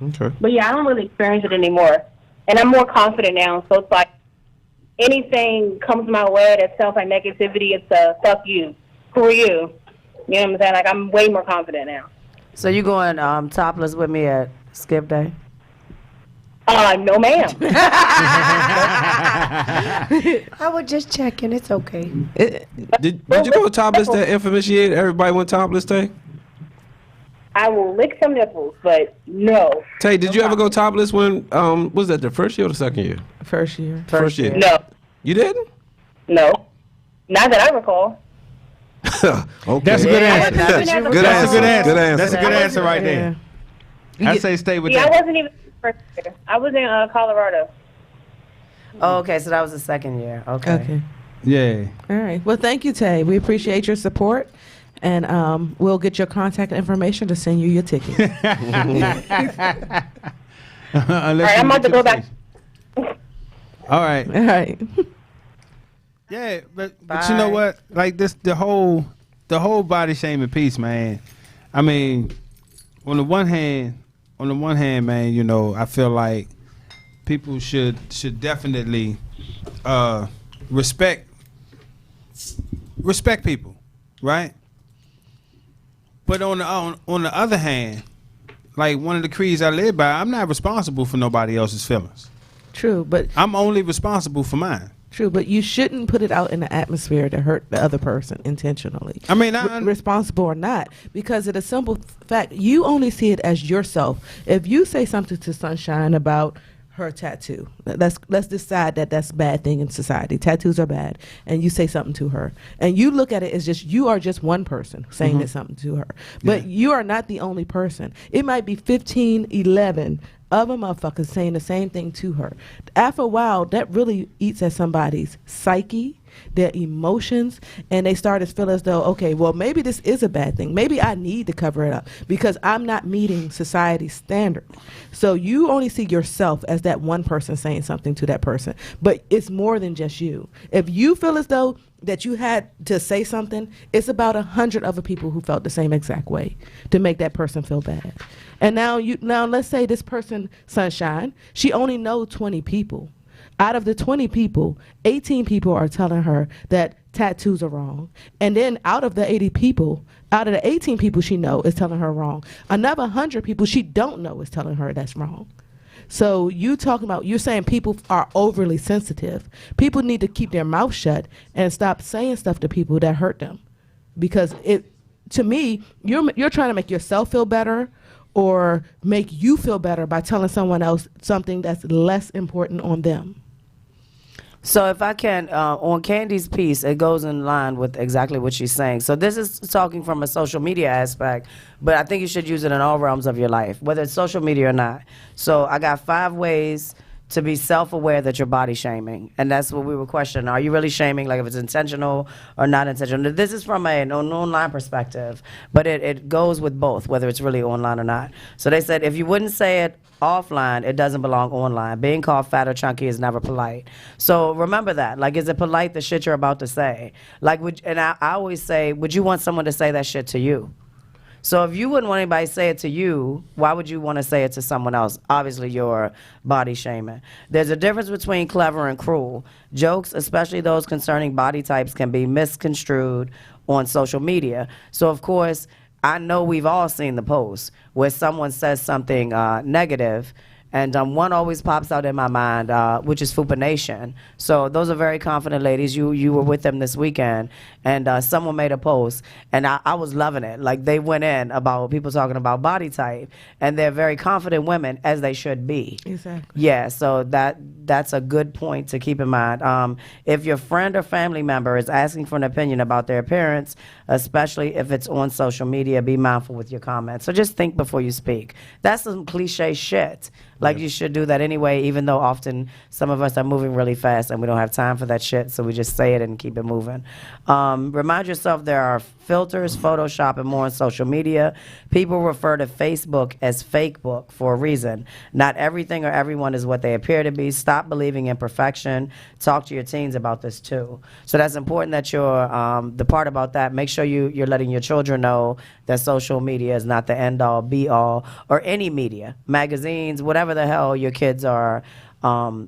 Okay. But yeah, I don't really experience it anymore. And I'm more confident now. So it's like anything comes my way that sounds like negativity, it's a fuck you. Who are you? You know what I'm saying? Like I'm way more confident now. So you going topless with me at Skip Day? No, ma'am. I was just checking. It's okay. Did you go topless that infamous year? Everybody went topless, Tay? I will lick some nipples, but no. Tay, did you ever go topless when was that the first year or the second year? First year. First year. No. You didn't? No. Not that I recall. Okay. That's a good answer. Good That's a good answer. That's a good answer right there. I say stay with Yeah, I that. wasn't even first year. I was in Colorado. Oh, okay. So that was the second year. Okay. Okay. Yeah. All right. Well, thank you, Tay. We appreciate your support. And we'll get your contact information to send you your ticket. All right, I'm about to go back. All right. All right. Yeah, but you know what? Like this, the whole body shaming piece, man. I mean, on the one hand, man, you know, I feel like people should definitely respect people, right? But on the other hand, like one of the creeds I live by, I'm not responsible for nobody else's feelings. True, but I'm only responsible for mine. True, but you shouldn't put it out in the atmosphere to hurt the other person intentionally. I mean, responsible or not, because it's a simple fact. You only see it as yourself. If you say something to Sunshine about her tattoo, let's decide that that's a bad thing in society. Tattoos are bad, and you say something to her, and you look at it as just you are just one person saying this something to her, but you are not the only person. It might be 15, 11 other motherfuckers saying the same thing to her. After a while, that really eats at somebody's psyche, their emotions, and they start to feel as though, okay, well, maybe this is a bad thing. Maybe I need to cover it up because I'm not meeting society's standard. So you only see yourself as that one person saying something to that person, but it's more than just you. If you feel as though that you had to say something, it's about 100 other people who felt the same exact way to make that person feel bad. And now let's say this person, Sunshine, she only knows 20 people. Out of the 20 people, 18 people are telling her that tattoos are wrong. And then out of the 18 people she knows is telling her wrong. Another 100 people she don't know is telling her that's wrong. So you're saying people are overly sensitive. People need to keep their mouth shut and stop saying stuff to people that hurt them. Because to me, you're trying to make yourself feel better or make you feel better by telling someone else something that's less important on them. So if I can, on Candy's piece, it goes in line with exactly what she's saying. So this is talking from a social media aspect, but I think you should use it in all realms of your life, whether it's social media or not. So I got 5 ways to be self-aware that you're body shaming. And that's what we were questioning. Are you really shaming, like if it's intentional or not intentional? This is from an online perspective, but it goes with both, whether it's really online or not. So they said if you wouldn't say it offline, it doesn't belong online. Being called fat or chunky is never polite. So remember that. Like, is it polite, the shit you're about to say? Like, I always say, would you want someone to say that shit to you? So if you wouldn't want anybody to say it to you, why would you want to say it to someone else? Obviously, you're body shaming. There's a difference between clever and cruel. Jokes, especially those concerning body types, can be misconstrued on social media. So, of course, I know we've all seen the post where someone says something negative, and one always pops out in my mind, which is Fupa Nation. So those are very confident ladies. You were with them this weekend, and someone made a post, and I was loving it. Like, they went in about people talking about body type, and they're very confident women, as they should be. Exactly. Yeah, so that's a good point to keep in mind. If your friend or family member is asking for an opinion about their appearance, especially if it's on social media, be mindful with your comments. So just think before you speak. That's some cliche shit. Like, you should do that anyway, even though often some of us are moving really fast and we don't have time for that shit, so we just say it and keep it moving. Remind yourself there are filters, Photoshop, and more on social media. People refer to Facebook as fake book for a reason. Not everything or everyone is what they appear to be. Stop believing in perfection. Talk to your teens about this too. So that's important that you're, the part about that, make sure you're letting your children know that social media is not the end all, be all, or any media, magazines, whatever the hell your kids are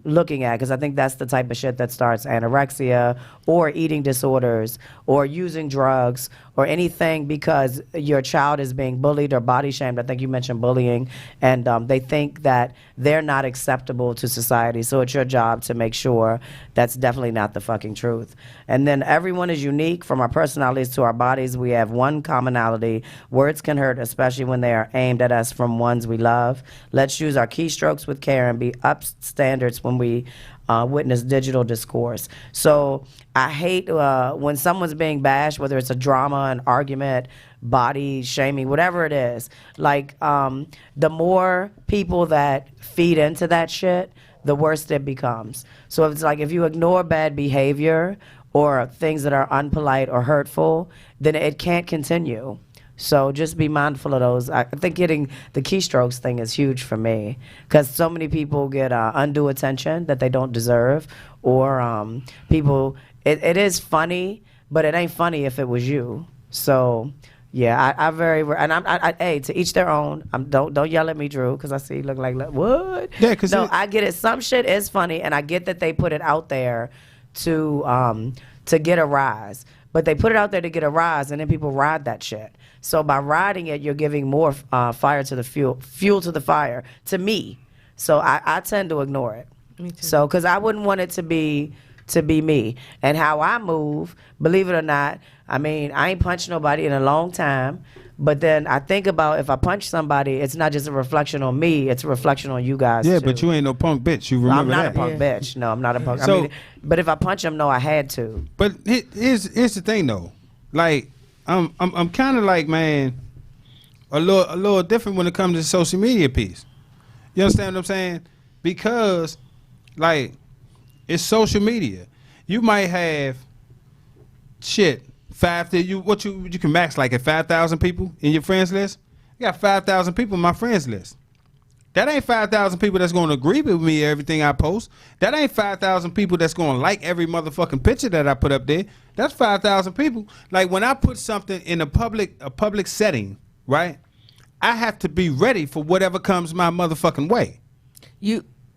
looking at, because I think that's the type of shit that starts anorexia or eating disorders or using drugs or anything because your child is being bullied or body shamed. I think you mentioned bullying, and they think that they're not acceptable to society. So it's your job to make sure that's definitely not the fucking truth. And then everyone is unique. From our personalities to our bodies, we have one commonality. Words can hurt, especially when they are aimed at us from ones we love. Let's use our keystrokes with care and be up standards when we witness digital discourse. So I hate when someone's being bashed, whether it's a drama, an argument, body shaming, whatever it is. Like, the more people that feed into that shit, the worse it becomes. So if it's like, if you ignore bad behavior or things that are unpolite or hurtful, then it can't continue. So just be mindful of those. I think getting the keystrokes thing is huge for me, because so many people get undue attention that they don't deserve, or people, it is funny, but it ain't funny if it was you. So Yeah, I very and I hey, to each their own. Don't yell at me, Drew, because I see you look like what? Yeah, 'cause no, I get it. Some shit is funny, and I get that they put it out there to get a rise. But they put it out there to get a rise, and then people ride that shit. So by riding it, you're giving more fire to the fuel to the fire, to me. So I tend to ignore it. Me too. So, because I wouldn't want it to be me. And how I move, believe it or not, I mean, I ain't punched nobody in a long time. But then I think about if I punch somebody, it's not just a reflection on me, it's a reflection on you guys, Yeah, too. but you ain't no punk bitch. You remember I'm that. not a punk bitch. No, I'm not a punk. So- But if I punch him, no, I had to. But here's the thing though, like I'm kind of like, man, a little different when it comes to the social media piece. You understand what I'm saying? Because like it's social media. You might have shit you can max like at 5,000 people in your friends list. You got 5,000 people in my friends list. That ain't 5,000 people that's going to agree with me everything I post. That ain't 5,000 people that's going to like every motherfucking picture that I put up there. That's 5,000 people. Like when I put something in a public setting, right? I have to be ready for whatever comes my motherfucking way.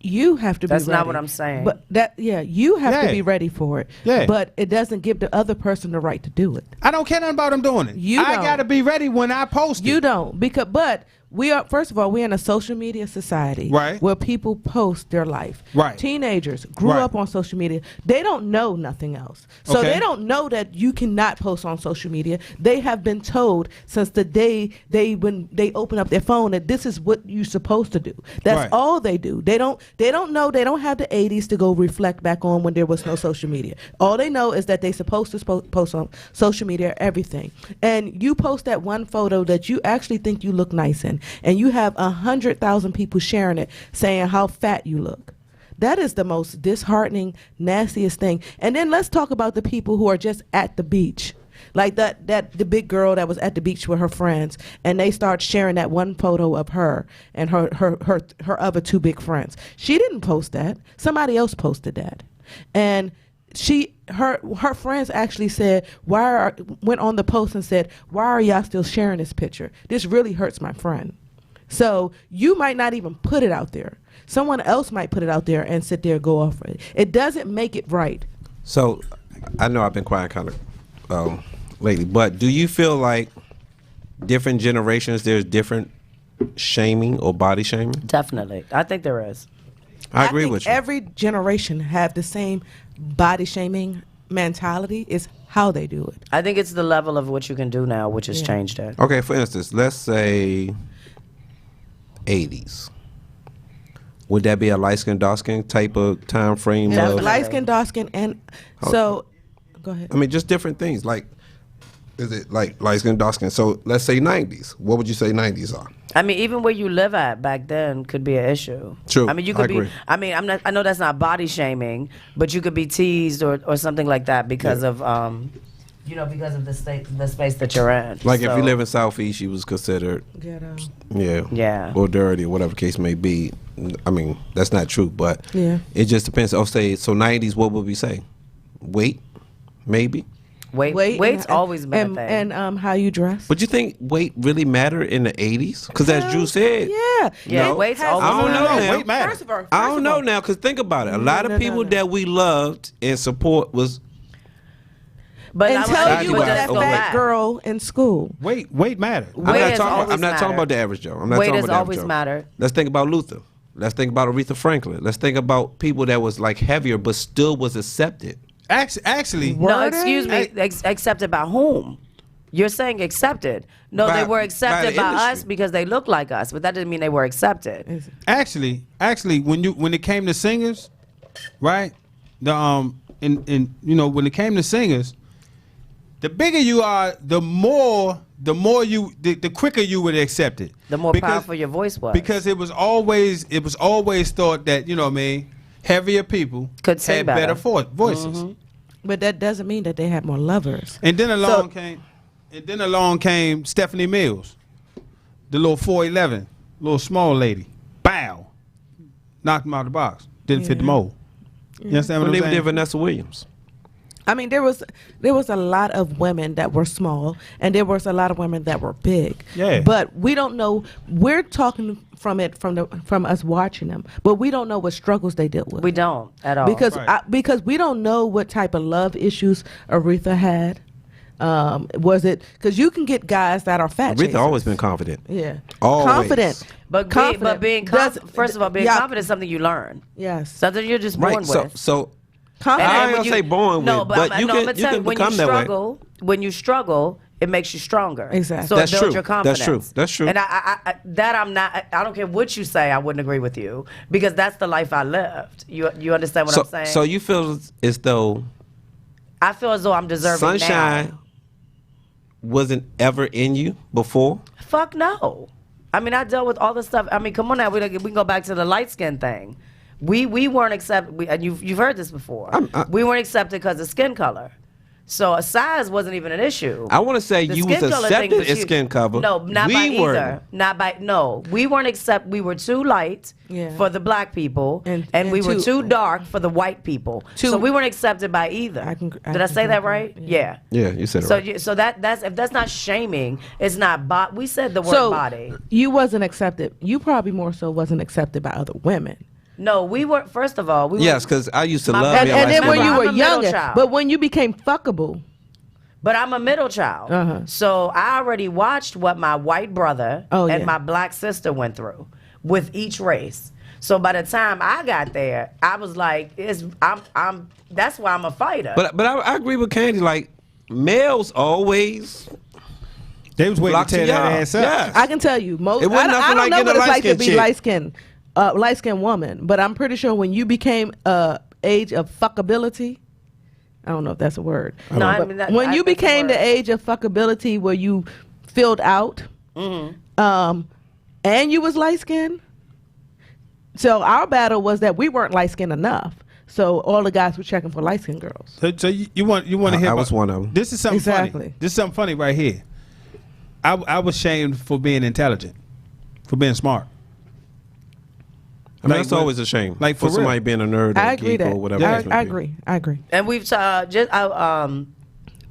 You have to be ready. That's not what I'm saying. But you have to be ready for it. Yeah. But it doesn't give the other person the right to do it. I don't care nothing about them doing it. I don't. got to be ready when I post it. You don't. But we are, first of all, we're in a social media society, Right. where people post their life. Right. Teenagers grew Right. up on social media. They don't know nothing else. So Okay. they don't know that you cannot post on social media. They have been told since the day when they open up their phone that this is what you're supposed to do. That's Right. all they do. They don't know. They don't have the 80s to go reflect back on when there was no social media. All they know is that they're supposed to post on social media everything. And you post that one photo that you actually think you look nice in, and you have 100,000 people sharing it saying how fat you look. That is the most disheartening, nastiest thing. And then let's talk about the people who are just at the beach. Like the big girl that was at the beach with her friends, and they start sharing that one photo of her and her other two big friends. She didn't post that. Somebody else posted that. And her friends actually said, went on the post and said, "Why are y'all still sharing this picture? This really hurts my friend." So you might not even put it out there. Someone else might put it out there and sit there and go off it. It doesn't make it right. So I know I've been quiet kind of lately, but do you feel like different generations there's different shaming or body shaming? Definitely. I think there is. I agree think with you. Every generation have the same body shaming mentality. It's how they do it. I think it's the level of what you can do now, which has changed it. Okay, for instance, let's say 80s. Would that be a light skin, dark skin type of time frame? Definitely. Of, Light skin, dark skin, and so go ahead. I mean, just different things. Like, is it like light skin, dark skin? So let's say 90s. What would you say 90s are? I mean, even where you live at back then could be an issue. True. I mean, you I could agree. I mean, I know that's not body shaming, but you could be teased or something like that because of because of the space that you're in. Like if So- you live in Southeast, you was considered, Ghetto. Yeah. or dirty or whatever case may be. I mean, that's not true, but Yeah. it just depends. Oh, say so 90s. What would we say? Weight, maybe. Weight's always been a thing. And how you dress. But you think weight really mattered in the 80s? Because as Drew said, Yeah, no. weight's has- always I don't know mattered. now. Weight matters. First of all, I don't know now, because think about it. A lot of people that we loved and support was But Until I'm you were were that that fat fat girl in school. Weight matters. I'm Weight not has talking. always I'm not talking mattered. about the average Joe. I'm not Weight talking has about the average always Joe. mattered. Let's think about Luther. Let's think about Aretha Franklin. Let's think about people that was like heavier but still was accepted. Actually, No, excuse me. Accepted by whom? You're saying accepted. No, By- they were by accepted the by us industry. because they look like us, but that didn't mean they were accepted. actually, when it came to singers, right? When it came to singers, the bigger you are, the quicker you would accept it. The more powerful your voice was. Because it was always thought that, you know what I mean, heavier people Could sing had better. voices. But that doesn't mean that they have more lovers. And then along came Stephanie Mills, the little 4'11", little small lady. Bow. Knocked him out of the box. Didn't fit the mold. You understand what When I'm they saying? did Vanessa Williams. I mean, there was a lot of women that were small, and there was a lot of women that were big. Yeah. But we don't know. We're talking from us watching them, but we don't know what struggles they dealt with. We don't at all. Because Right. because we don't know what type of love issues Aretha had. Was it because you can get guys that are fat? Aretha chasers. always been confident. Yeah. Always. Confident. But confident. being Does- first of all, being yeah. confident is something you learn. Yes. Something you're just born Right. So with. so Confident. I ain't when gonna say born no, with, but, but I'm you gonna can tell you, when you become that way. struggle, when you struggle, it makes you stronger. Exactly. So That's it builds true. your That's confidence. true. That's true. And I don't care what you say, I wouldn't agree with you because that's the life I lived. You understand what I'm saying? So you feel as though I feel as though I'm deserving Sunshine now. wasn't ever in you before? Fuck no. I mean, I dealt with all the stuff. I mean, come on now. We can go back to the light skin thing. We weren't accepted, and you've heard this before. We weren't accepted because of skin color. So size wasn't even an issue. I want to say The you skin was color thing accepted was in huge. skin cover. No, not we by weren't. either. Not by no. We weren't accept. We were too light Yeah. for the black people, and And we were too- too dark for the white people. So we weren't accepted by either. Did I say that right? Yeah. Yeah, you said it So right. so that's if that's not shaming, it's not. We said the word So body. you wasn't accepted. You probably more so wasn't accepted by other women. No, we were. First of all, we were. Yes, because I used to love And, me. and then when remember, you I'm were a middle younger, child. but when you became fuckable, But I'm a middle child. So I already watched what my white brother and my black sister went through with each race. So by the time I got there, I was like, I'm that's why I'm a fighter. But I agree with Candy. Like males always. They was waiting flock to tear y'all. that ass up. Yes. I can tell you most. It wasn't I nothing don't like know getting what a it's like to light-skinned be chick. light skinned woman, but I'm pretty sure when you became age of fuckability, I don't know if that's a word. No, I But mean, that- when I you think the became the word. age of fuckability where you filled out, and you was light skinned. So our battle was that we weren't light skinned enough. So all the guys were checking for light skinned girls. So you want to hear? I was about- one of 'em. This is something Exactly. funny. This is something funny right here. I was shamed for being intelligent, for being smart. I mean, Like, that's what- always a shame. like, for for somebody real. being a nerd or I a agree geek that. or whatever. it may I be. agree. I agree. And we've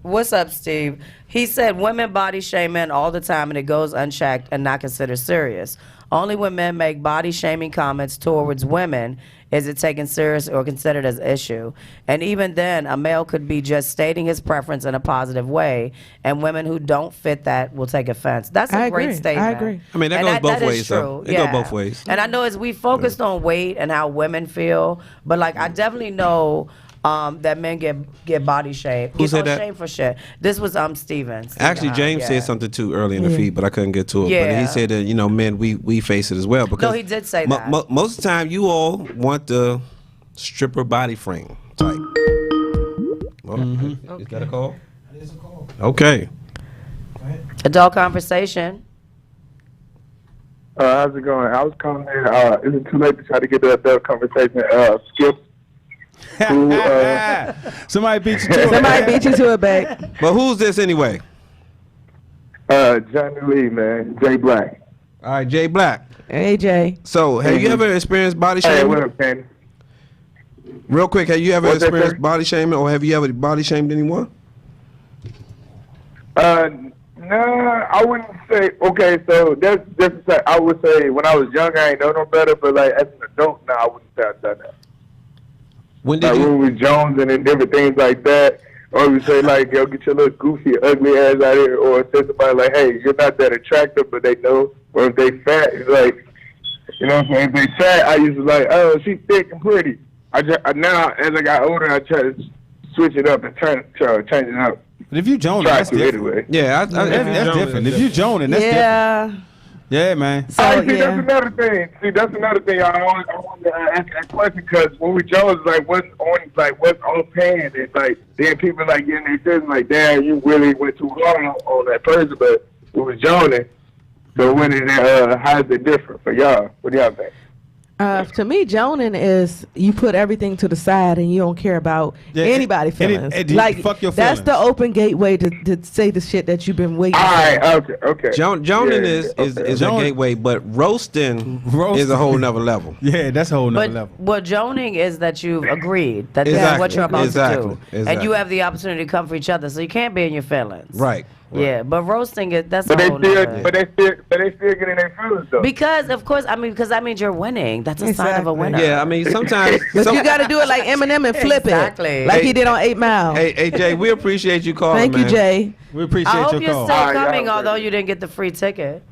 what's up, Steve? He said women body shame men all the time and it goes unchecked and not considered serious. Only when men make body shaming comments towards women is it taken serious or considered as an issue. And even then, a male could be just stating his preference in a positive way, and women who don't fit that will take offense. That's a I great agree. statement. I agree. I mean, that And goes both that is ways, though. true. It goes both ways. And I know as we focused on weight and how women feel, but like I definitely know that men get body shamed. Who said that? Shamed for shit. This was Stevens. Actually, James Yeah. said something too early in the feed, but I couldn't get to it. But Yeah. he said that men we face it as well because he did say mo- that. mo- most of the time you all want the stripper body frame type. Oh, is that a call? It is a call. Okay. Adult conversation. How's it going? I was calling in. Is it too late to try to get the adult conversation? Skip. Who, Somebody beat you to it. Somebody beat you to it, babe. But who's this anyway? Johnny Lee, man. Jay Black. All right, Jay Black. AJ. So, have you ever experienced body Hey, shaming? what up, Candy? Real quick, have you ever What's that, experienced sir? body shaming, or have you ever body shamed anyone? Nah, I wouldn't say. Okay, so that's just to say. I would say when I was young, I ain't know no better. But like as an adult now, I wouldn't say I've done that. When Like when we was Jones and then different things like that. Or we say like, yo, get your little goofy, ugly ass out here. Or say somebody like, hey, you're not that attractive, but they know. Or if they fat, it's like, you know what I'm saying? If they fat, I used to like, oh, she's thick and pretty. Now, as I got older, I try to switch it up and change it up. But if you joning, Try that's to different. anyway. Yeah, That's different. If you joning, that's different. Yeah. Yeah, man. So Hey, see, yeah. that's another thing. See, that's another thing. I wanted to ask that question because when we Jones, like, what's on pan? And like, then people like getting their feelings like, damn, you really went too hard on that person, but it was joning. So when it, how is it different for y'all? What do y'all think? To me, joning is you put everything to the side and you don't care about anybody's feelings. Like, fuck your that's feelings. the open gateway to say the shit that you've been waiting All for. right, okay. Joning is a Joning- gateway, but roasting is a whole nother level. Yeah, that's a whole nother But level. what joning is that you've agreed that that's Exactly, what you're about to do, and exactly. you have the opportunity to come for each other, so you can't be in your feelings. Right. Yeah, but roasting it, that's But a they whole still, nother. but they still getting their feelings though. Because of course, because that means you're winning. That's a sign of a Exactly. winner. Yeah, I mean, sometimes. But you got to do it like Eminem and flip Exactly. it, like Hey- he did on 8 Mile. Hey, Jay, we appreciate you calling. Thank you, man. Jay. We appreciate I hope your you're call. still All right, coming, y'all although ready. you didn't get the free ticket.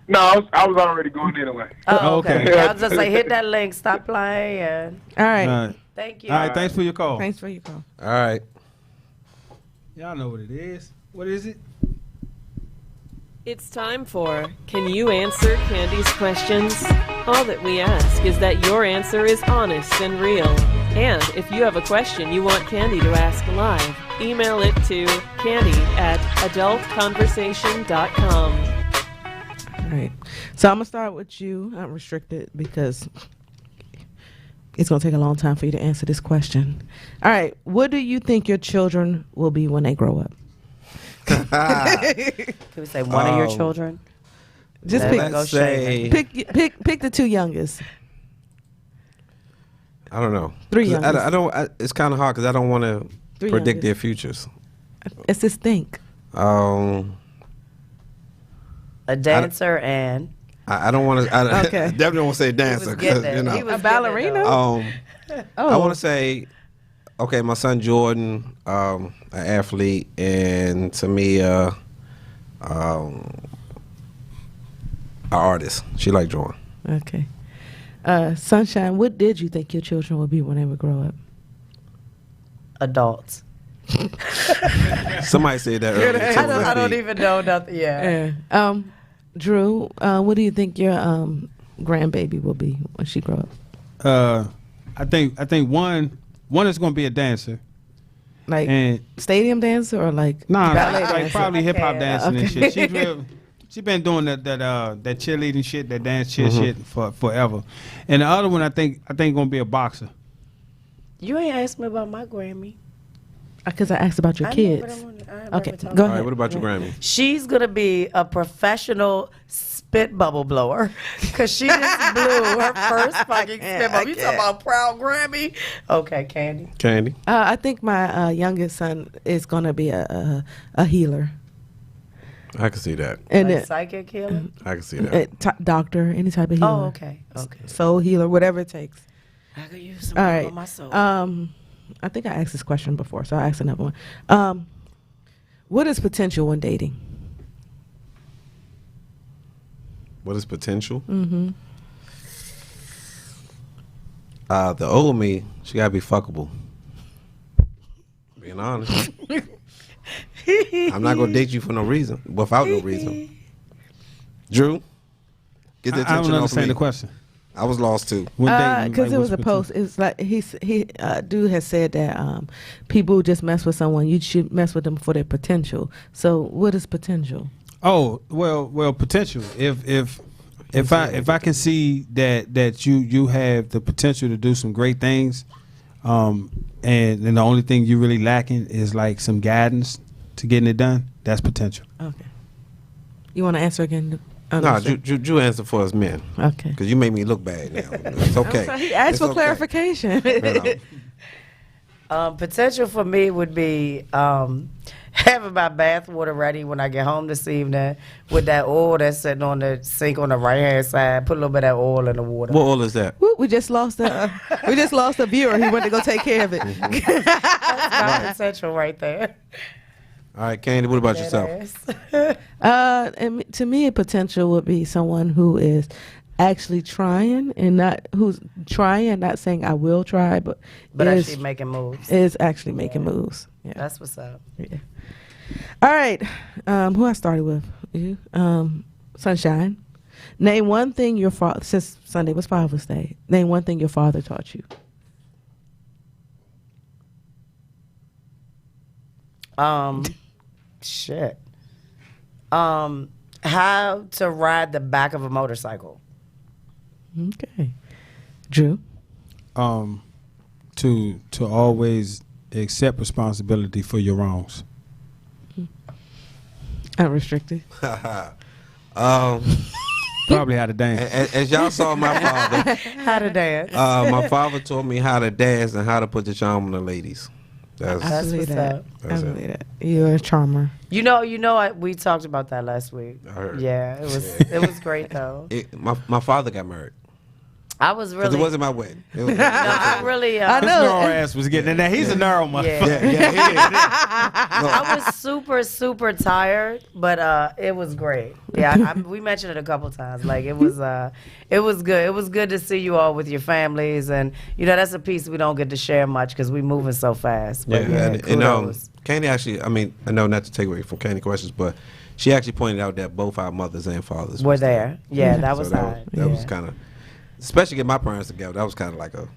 No, I was already going anyway. Oh, okay. Okay. I was just like, hit that link, stop playing. All right. All right. Thank you. All right, thanks for your call. Thanks for your call. All right. Y'all know what it is. What is it? It's time for Can You Answer Candy's Questions? All that we ask is that your answer is honest and real. And if you have a question you want Candy to ask live, email it to candy@adultconversation.com. All right. So I'm going to start with you. I'm restricted because it's going to take a long time for you to answer this question. All right. What do you think your children will be when they grow up? Can we say one of your children? Just Let pick, me go Let's say, pick the 2 youngest. I don't know. 3 'Cause youngest. I don't. It's kind of hard because I don't want to 3 predict their youngest. futures. It's just think. A dancer and I don't want to. I Okay. definitely don't want to say he dancer was getting because it. you He know. was A getting it, ballerina? though. I want to say, okay, my son Jordan, an athlete, and Tamia, an artist. She like drawing. Okay. Sunshine, what did you think your children would be when they would grow up? Adults. Somebody said that earlier. too. I don't even know nothing. Yeah. Drew, what do you think your grandbaby will be when she grow up? I think one is going to be a dancer. Like And stadium dancer or like nah, ballet like dancer? probably hip hop Okay. dancing and Okay. shit. She been doing that cheerleading shit, that dance shit for forever. And the other one, I think gonna be a boxer. You ain't asked me about my Grammy. Because I asked about your I know, kids. but I Okay, never talked go All ahead. right, what about your Grammy? She's gonna be a professional spit bubble blower because she just blew her first fucking spit bubble. You talking about proud Grammy? Okay, Candy. Candy. I think my youngest son is gonna be a healer I can see that. and Like psychic healer. I can see that. doctor, any type of healer. Oh, okay. Okay. Soul healer, whatever it takes. I could use some All on right. my soul. I think I asked this question before, so I'll ask another one. What is potential when dating? What is potential? Mm-hmm. The old me, she gotta be fuckable. Being honest. I'm not gonna date you for no reason, without no reason. Drew, get the I attention don't off understand me. the question. I was lost too. When dating, Because like, it was what's a post. It's like dude has said that people who just mess with someone, you should mess with them for their potential. So what is potential? Oh well, potential. If I can see that you have the potential to do some great things, and the only thing you really lacking is like some guidance to getting it done. That's potential. Okay. You want to answer again? Nah, Drew answer for us men. Okay. Because you made me look bad now. It's okay. So he asked It's for okay. clarification. You know. Potential for me would be having my bath water ready when I get home this evening with that oil that's sitting on the sink on the right hand side. Put a little bit of that oil in the water. What oil is that? Woo, we just lost a viewer. He went to go take care of it. That's my potential right there. All right, Candy, what about yourself? And to me, a potential would be someone who is actually trying and not saying I will try, but is, actually making moves. Is actually making moves. Yeah. That's what's up. Yeah. All right. Who I started with? You. Sunshine. Name one thing your father, since Sunday was Father's Day, name one thing your father taught you. Shit. How to ride the back of a motorcycle. Okay. Drew? To always accept responsibility for your wrongs. Unrestricted. Probably how to dance. As y'all saw my father, How to dance. my father taught me how to dance and how to put the charm on the ladies. I That's believe what's that. up. I That's believe that. You're a charmer. You know, we talked about that last week. I heard. Yeah, it was great though. My father got married. I was Because really. it wasn't my wedding. It was, No, I really. I His know. neural ass was getting in there. He's a neural motherfucker. I was super tired, but it was great. Yeah, we mentioned it a couple times. Like it was good. It was good to see you all with your families, and that's a piece we don't get to share much because we moving so fast. But and kudos. Candy actually, I mean, I know not to take away from Candy questions, but she actually pointed out that both our mothers and fathers Were there. Yeah, that was so hard. that was kind of, especially get my parents together. That was kind of like a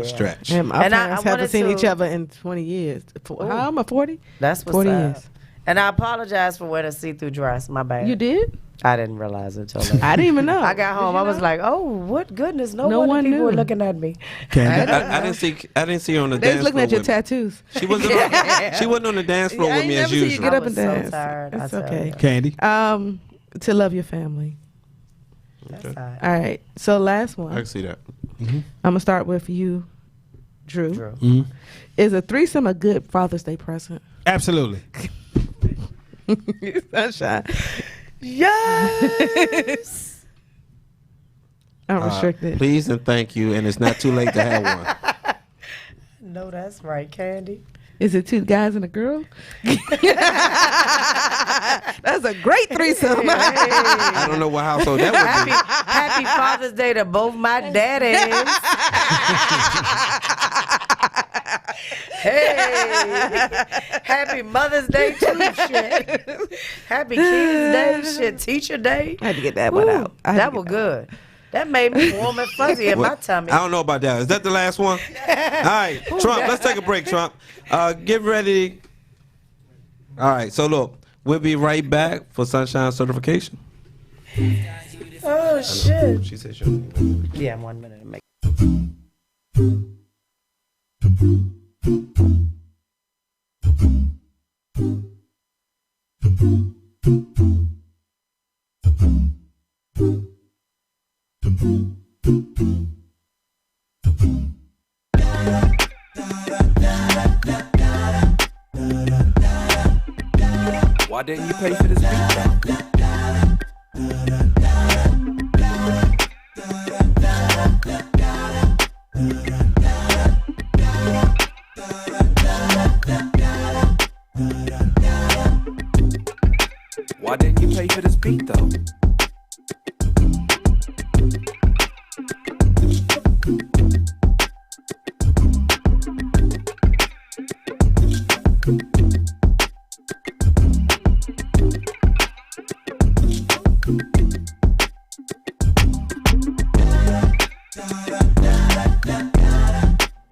stretch. And my And I parents haven't wanted seen to- each other in 20 years. How am I, 40? That's what's 40 up. years. And I apologize for wearing a see-through dress. My bad. You did? I didn't realize it until later. I didn't even know. I got home. Did you I was know? like, "Oh, what goodness! No, No wonder one people were knew. looking at me." I didn't see her on the They dance was looking floor at your with me. tattoos. She wasn't. She wasn't on the dance floor Yeah, I with ain't me as never seen you usual. get up I and was so dance. tired, I It's tell okay. you. Candy. To love your family. That's all right. All right. So last one. I can see that. I'm gonna start with you, Drew. Mhm. Is a threesome a good Father's Day present? Absolutely. Sunshine. Yes. Unrestricted. Please and thank you, and it's not too late to have one. No, that's right, Candy. Is it 2 guys and a girl? That's a great threesome. I don't know what household that would be. Happy Father's Day to both my daddies. Hey, happy Mother's Day too, shit. Happy Kids Day, shit. Teacher Day. I had to get that one out. I had That to was get good. That made me warm and fuzzy in my tummy. I don't know about that. Is that the last one? All right, Trump, let's take a break, Trump. Get ready. All right, so look, we'll be right back for Sunshine Certification. Oh, shit. She said she'll. Yeah, 1 minute. Make Why didn't you pay for this beat? Why didn't you pay for this beat though?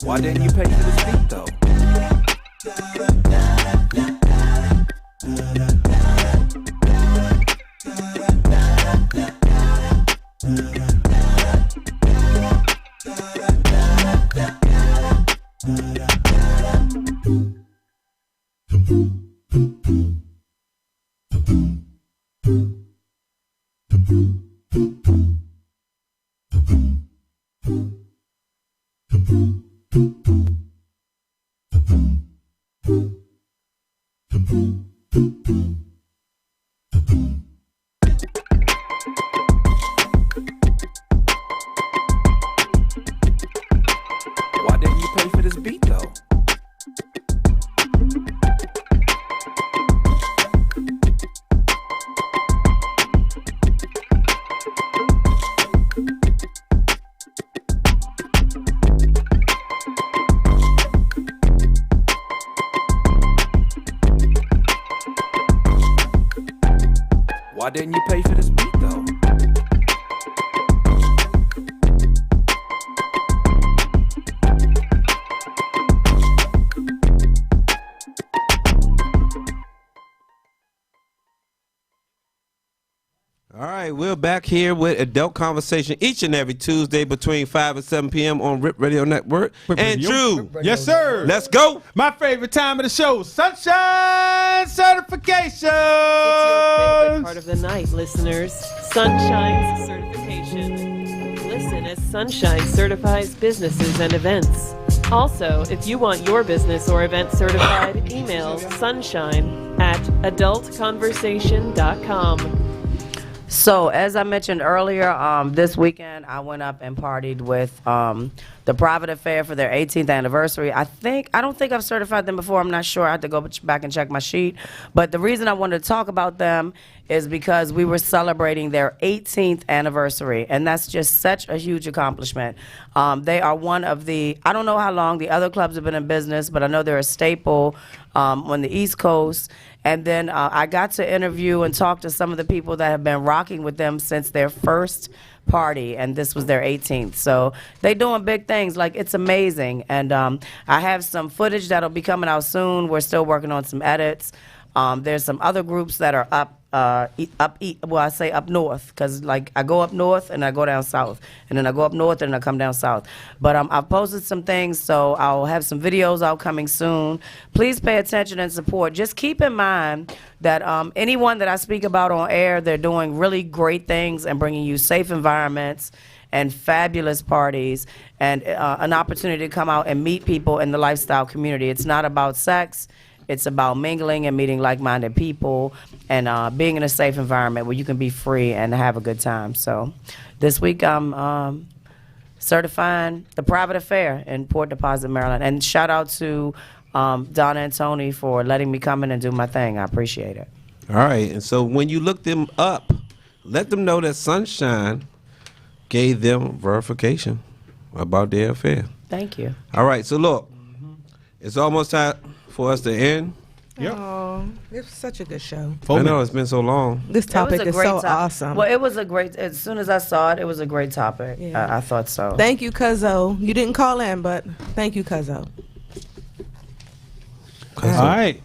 Why didn't you pay for this beat though? Why didn't you pay for this beat though? Why didn't you pay for this beat though? All right, we're back here with Adult Conversation each and every Tuesday between 5 and 7 p.m. on RIP Radio Network. And Drew, Yes, sir. let's go. My favorite time of the show, Sunshine Certification. It's your favorite part of the night, listeners. Sunshine's certification. Listen as Sunshine certifies businesses and events. Also, if you want your business or event certified, email sunshine@adultconversation.com. So, as I mentioned earlier, this weekend I went up and partied with the Private Affair for their 18th anniversary. I don't think I've certified them before. I'm not sure. I have to go back and check my sheet. But the reason I wanted to talk about them is because we were celebrating their 18th anniversary, and that's just such a huge accomplishment. They are one of the, I don't know how long the other clubs have been in business, but I know they're a staple on the East Coast. And then I got to interview and talk to some of the people that have been rocking with them since their first party, and this was their 18th. So they doing big things. Like, it's amazing. And I have some footage that'll be coming out soon. We're still working on some edits. There's some other groups that are up north, because like I go up north and I go down south, and then I go up north and I come down south. But I've posted some things, so I'll have some videos out coming soon. Please pay attention and support. Just keep in mind that anyone that I speak about on air, they're doing really great things and bringing you safe environments and fabulous parties and an opportunity to come out and meet people in the lifestyle community. It's not about sex. It's about mingling and meeting like-minded people and being in a safe environment where you can be free and have a good time. So this week I'm certifying the Private Affair in Port Deposit, Maryland. And shout out to Donna and Tony for letting me come in and do my thing. I appreciate it. All right, and so when you look them up, let them know that Sunshine gave them verification about their affair. Thank you. All right, so look, it's almost time for us to end. Yep. Oh, it was such a good show. I know it's been so long. This topic is so awesome. Well, it was a great, as soon as I saw it, it was a great topic. Yeah. I thought so. Thank you, Cuzzo. You didn't call in, but thank you, Cuzzo. All right.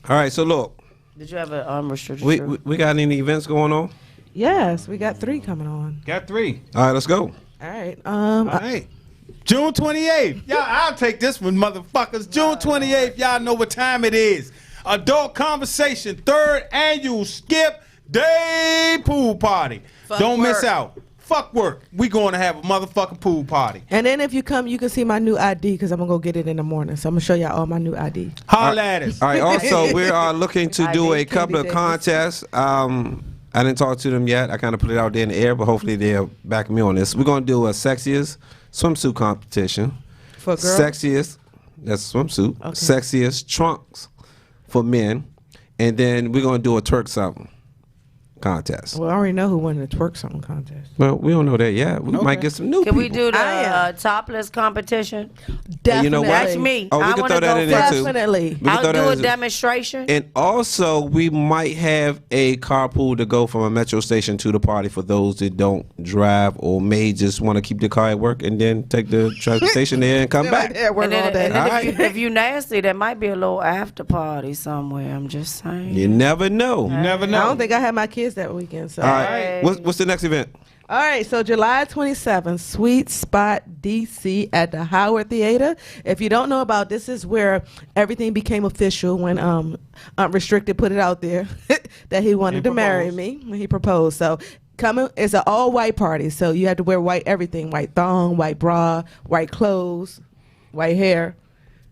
All right, so look. Did you have an unrestricted We got any events going on? Yes, we got 3 coming on. Got 3. All right, let's go. All right. All right. June 28th. Y'all, I'll take this one, motherfuckers. June 28th. Y'all know what time it is. Adult Conversation, 3rd annual Skip Day Pool Party. Don't miss out. Fuck work. We going to have a motherfucking pool party. And then if you come, you can see my new ID because I'm going to go get it in the morning. So I'm going to show y'all all my new ID. Holla at us. All right, also, we are looking to do a couple of Davis. contests. I didn't talk to them yet. I kind of put it out there in the air, but hopefully they'll back me on this. We're going to do a sexiest swimsuit competition. For girls? Sexiest, that's swimsuit. Okay. Sexiest trunks for men. And then we're going to do a twerk something contest. Well, I already know who won the twerk song contest. Well, we don't know that yet. We might get some new Can people. we do the topless competition? Definitely. You know what? That's me. Oh, we I can wanna throw that go in there first. too. Definitely. We can I'll throw do that a in- demonstration. And also, we might have a carpool to go from a metro station to the party for those that don't drive or may just want to keep the car at work and then take the transportation there and come back. Yeah, work And then, all day. and then All right. if you nasty, there might be a little after party somewhere. I'm just saying. You never know. You never know. I don't think I had my kids that weekend. So. All right. What's the next event? All right, so July 27th, Sweet Spot DC at the Howard Theater. If you don't know about this, is where everything became official when Unrestricted put it out there that he wanted to marry me when he proposed. So coming, it's an all-white party, so you have to wear white everything, white thong, white bra, white clothes, white hair.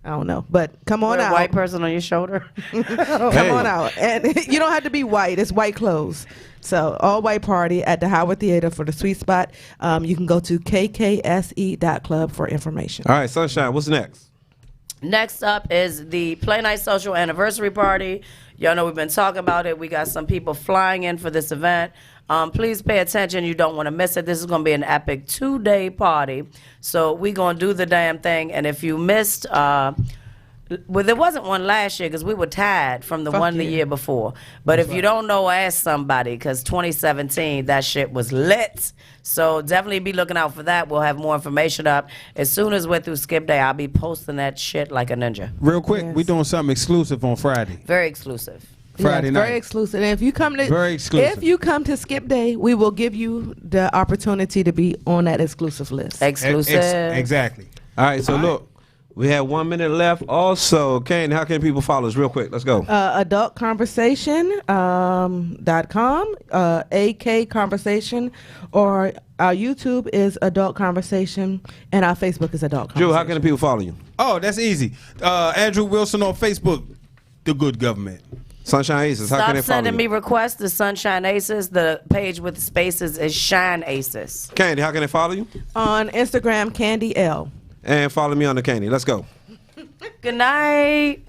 I don't know, but come on Wear a out. white person on your shoulder. Come on out. And you don't have to be white. It's white clothes. So all white party at the Howard Theater for the Sweet Spot. You can go to kkse.club for information. All right, Sunshine, what's next? Next up is the Play Night Social Anniversary Party. Y'all know we've been talking about it. We got some people flying in for this event. Please pay attention. You don't want to miss it. This is going to be an epic 2-day party. So we're going to do the damn thing. And if you missed, well, there wasn't one last year because we were tied from the one the year before. But if you don't know, ask somebody because 2017, that shit was lit. So definitely be looking out for that. We'll have more information up. As soon as we're through Skip Day, I'll be posting that shit like a ninja. Real quick, we doing something exclusive on Friday. Very exclusive. Friday Yes, night. very exclusive. And if you come to Very exclusive. if you come to Skip Day, we will give you the opportunity to be on that exclusive list. Exactly. All right, so look, we have 1 minute left. Also, Candy, how can people follow us real quick? Let's go. Adultconversation.com, AK Conversation, or our YouTube is Adult Conversation, and our Facebook is Adult Conversation. Drew, how can the people follow you? Oh, that's easy. Andrew Wilson on Facebook, The Good Government. Sunshine Aces, how can Stop they follow sending you? me requests to Sunshine Aces. The page with the spaces is Shine Aces. Candy, how can they follow you? On Instagram, Candy L. And follow me on the Candy. Let's go. Good night.